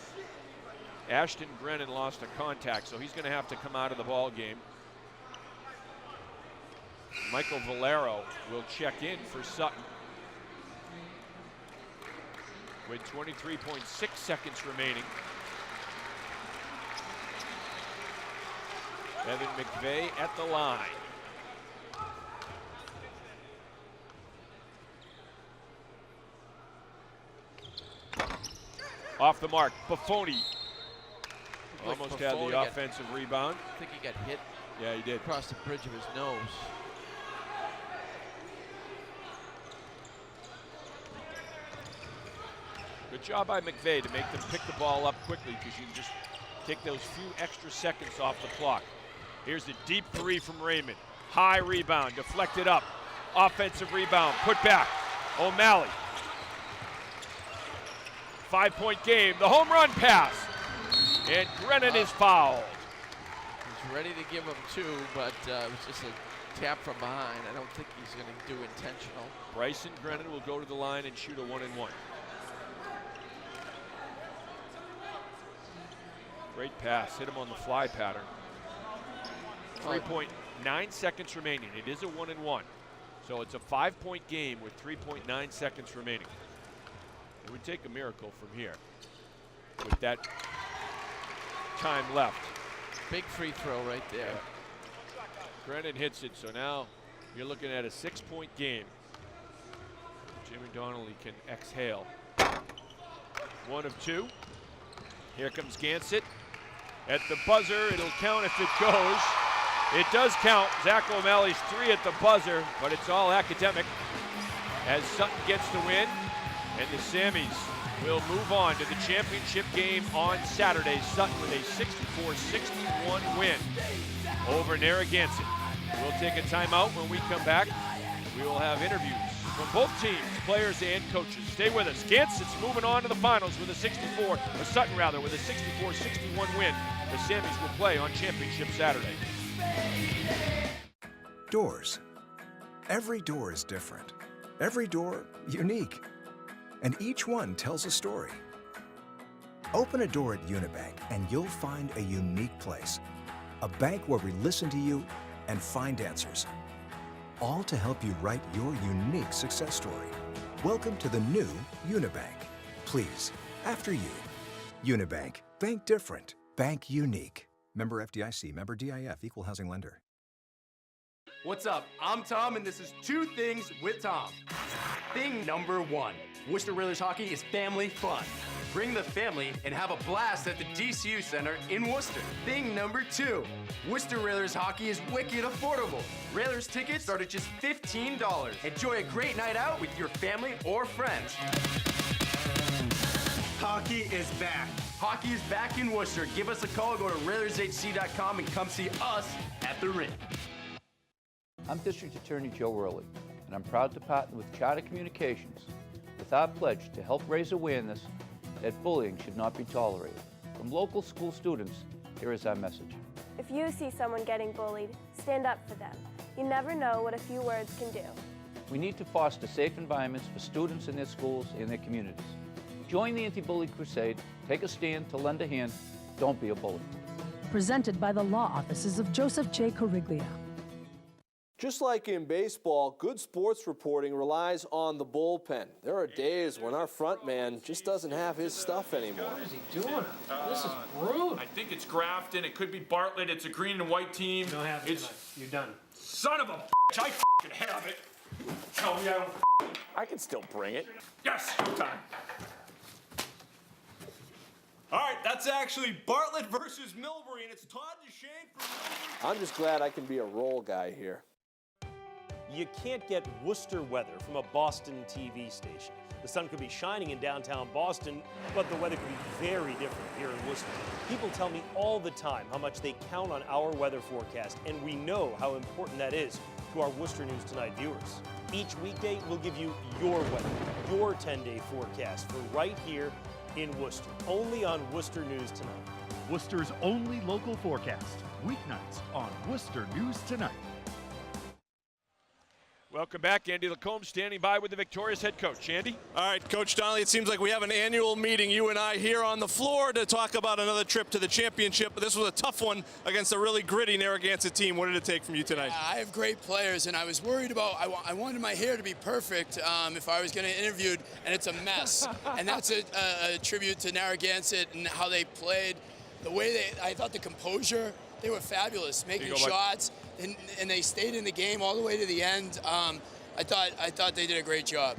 S1: Ashton Grennan lost a contact, so he's going to have to come out of the ball game. Michael Valero will check in for Sutton with 23.6 seconds remaining. Evan McVeigh at the line. Off the mark, Buffoni. Almost had the offensive rebound.
S17: I think he got hit.
S1: Yeah, he did.
S17: Across the bridge of his nose.
S1: Good job by McVeigh to make them pick the ball up quickly, because you can just take those few extra seconds off the clock. Here's the deep three from Raymond. High rebound, deflected up. Offensive rebound, put back. O'Malley. 5-point game, the home run pass. And Grennan is fouled.
S17: He's ready to give him two, but it was just a tap from behind. I don't think he's going to do intentional.
S1: Bryson Grennan will go to the line and shoot a 1-and-1. Great pass, hit him on the fly pattern. 3.9 seconds remaining. It is a 1-and-1. So it's a 5-point game with 3.9 seconds remaining. It would take a miracle from here with that time left.
S17: Big free throw right there.
S1: Yeah. Grennan hits it, so now you're looking at a 6-point game. Jimmy Donnelly can exhale. 1 of 2. Here comes Gansett. At the buzzer, it'll count if it goes. It does count. Zach O'Malley's 3 at the buzzer, but it's all academic as Sutton gets the win, and the Sammies will move on to the championship game on Saturday. Sutton with a 64-61 win over Narragansett. We'll take a timeout. When we come back, we will have interviews from both teams, players and coaches. Stay with us. Gansett's moving on to the finals with a Sutton with a 64-61 win. The Sammies will play on Championship Saturday.
S3: Doors. Every door is different. Every door unique. And each one tells a story. Open a door at Unibank and you'll find a unique place. A bank where we listen to you and find answers. All to help you write your unique success story. Welcome to the new Unibank. Please, after you. Unibank. Bank different. Bank unique. Member FDIC. Member DIF. Equal housing lender.
S4: What's up? I'm Tom, and this is 2 Things with Tom. Thing number 1. Worcester Railers hockey is family fun. Bring the family and have a blast at the DCU Center in Worcester. Thing number 2. Worcester Railers hockey is wicked affordable. Railers tickets start at just $15. Enjoy a great night out with your family or friends. Hockey is back. Hockey is back in Worcester. Give us a call. Go to RailersHC.com and come see us at the rink.
S6: I'm District Attorney Joe Worley, and I'm proud to partner with Charter Communications with our pledge to help raise awareness that bullying should not be tolerated. From local school students, here is our message.
S7: If you see someone getting bullied, stand up for them. You never know what a few words can do.
S6: We need to foster safe environments for students in their schools and their communities. Join the anti-bully crusade. Take a stand to lend a hand. Don't be a bully.
S8: Presented by the law offices of Joseph J. Corriglia.
S9: Just like in baseball, good sports reporting relies on the bullpen. There are days when our front man just doesn't have his stuff anymore.
S10: What is he doing? This is rude.
S1: I think it's Grafton. It could be Bartlett. It's a green and white team.
S10: You don't have it tonight. You're done.
S1: Son of a bitch, I f***ing have it. Tell me I don't I can still bring it. Yes, time.
S5: All right, that's actually Bartlett versus Milbury, and it's Todd Duchesne for Milbury.
S9: I'm just glad I can be a role guy here.
S11: You can't get Worcester weather from a Boston TV station. The sun could be shining in downtown Boston, but the weather could be very different here in Worcester. People tell me all the time how much they count on our weather forecast, and we know how important that is to our Worcester News Tonight viewers. Each weekday, we'll give you your weather, your 10-day forecast for right here in Worcester, only on Worcester News Tonight.
S12: Worcester's only local forecast, weeknights on Worcester News Tonight.
S1: Welcome back. Andy Lacombe standing by with the victorious head coach. Andy?
S5: All right, Coach Donnelly, it seems like we have an annual meeting, you and I, here on the floor to talk about another trip to the championship. But this was a tough one against a really gritty Narragansett team. What did it take from you tonight?
S13: I have great players, and I was worried about, I wanted my hair to be perfect if I was going to interview, and it's a mess. And that's a tribute to Narragansett and how they played. The way I thought the composure, they were fabulous, making shots, and they stayed in the game all the way to the end. I thought they did a great job.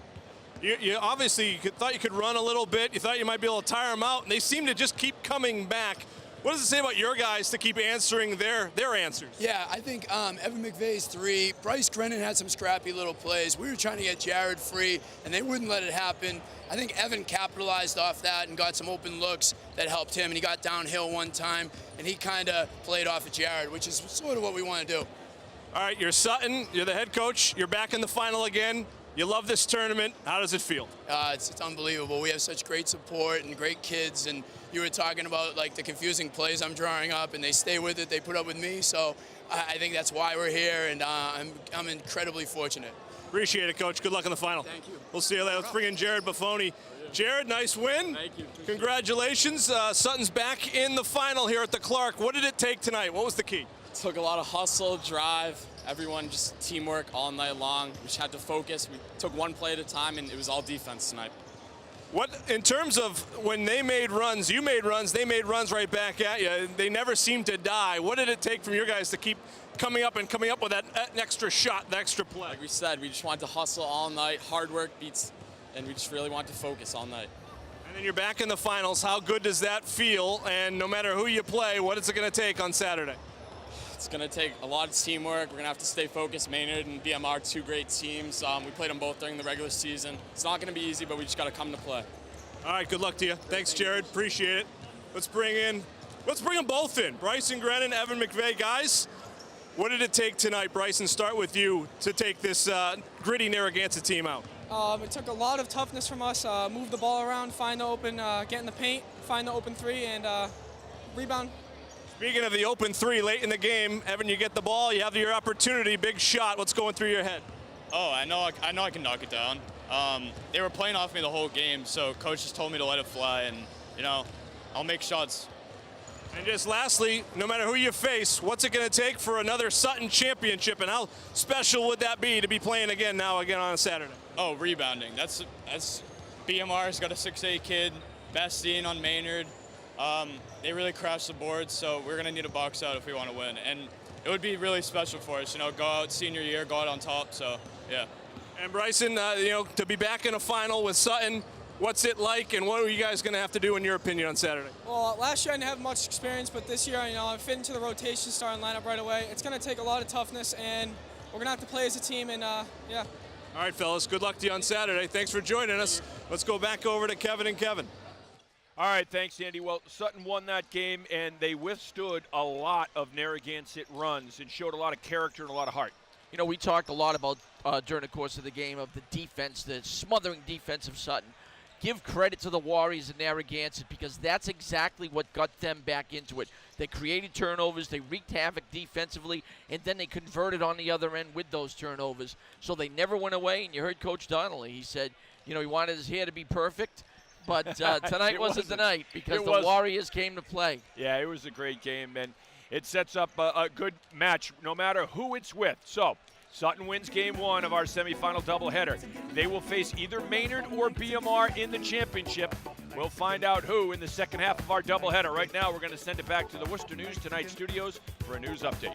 S5: You obviously thought you could run a little bit. You thought you might be able to tire them out, and they seem to just keep coming back. What does it say about your guys to keep answering their answers?
S13: Yeah, I think Evan McVeigh's three. Bryce Grennan had some scrappy little plays. We were trying to get Jared free, and they wouldn't let it happen. I think Evan capitalized off that and got some open looks that helped him, and he got downhill one time, and he kind of played off of Jared, which is sort of what we want to do.
S5: All right, you're Sutton. You're the head coach. You're back in the final again. You love this tournament. How does it feel?
S13: It's unbelievable. We have such great support and great kids, and you were talking about like the confusing plays I'm drawing up, and they stay with it. They put up with me, so I think that's why we're here, and I'm incredibly fortunate.
S5: Appreciate it, Coach. Good luck in the final.
S13: Thank you.
S5: We'll see you later. Let's bring in Jared Buffoni. Jared, nice win.
S18: Thank you.
S5: Congratulations. Sutton's back in the final here at the Clark. What did it take tonight? What was the key?
S18: Took a lot of hustle, drive, everyone just teamwork all night long. We just had to focus. We took one play at a time, and it was all defense tonight.
S5: What, in terms of when they made runs, you made runs, they made runs right back at you. They never seemed to die. What did it take from your guys to keep coming up with that extra shot, the extra play?
S18: Like we said, we just wanted to hustle all night. Hard work beats, and we just really wanted to focus all night.
S5: And then you're back in the finals. How good does that feel? And no matter who you play, what is it going to take on Saturday?
S18: It's going to take a lot of teamwork. We're going to have to stay focused. Maynard and BMR, two great teams. We played them both during the regular season. It's not going to be easy, but we just got to come to play.
S5: All right, good luck to you. Thanks, Jared. Appreciate it. Let's bring them both in. Bryson Grennan, Evan McVeigh. Guys, what did it take tonight, Bryson? Start with you to take this gritty Narragansett team out.
S19: It took a lot of toughness from us. Move the ball around, find the open, get in the paint, find the open three, and rebound.
S5: Speaking of the open three late in the game, Evan, you get the ball, you have your opportunity, big shot. What's going through your head?
S18: Oh, I know I can knock it down. They were playing off me the whole game, so coach just told me to let it fly, and I'll make shots.
S5: And just lastly, no matter who you face, what's it going to take for another Sutton championship, and how special would that be to be playing again on a Saturday?
S18: Oh, rebounding. That's BMR's got a 6'8" kid, Bastien on Maynard. They really crashed the board, so we're going to need a box out if we want to win. And it would be really special for us, go out senior year, go out on top, so yeah.
S5: And Bryson, to be back in a final with Sutton, what's it like, and what are you guys going to have to do, in your opinion, on Saturday?
S19: Well, last year I didn't have much experience, but this year, I fit into the rotation, starting lineup right away. It's going to take a lot of toughness, and we're going to have to play as a team, and yeah.
S5: All right, fellas, good luck to you on Saturday. Thanks for joining us. Let's go back over to Kevin and Kevin.
S1: All right, thanks, Andy. Well, Sutton won that game, and they withstood a lot of Narragansett runs and showed a lot of character and a lot of heart.
S17: We talked a lot about during the course of the game of the defense, the smothering defense of Sutton. Give credit to the Warriors and Narragansett, because that's exactly what got them back into it. They created turnovers, they wreaked havoc defensively, and then they converted on the other end with those turnovers. So they never went away, and you heard Coach Donnelly. He said, he wanted his hair to be perfect. But tonight wasn't the night, because the Warriors came to play.
S1: Yeah, it was a great game, and it sets up a good match no matter who it's with. So Sutton wins game one of our semifinal doubleheader. They will face either Maynard or BMR in the championship. We'll find out who in the second half of our doubleheader. Right now, we're going to send it back to the Worcester News Tonight studios for a news update.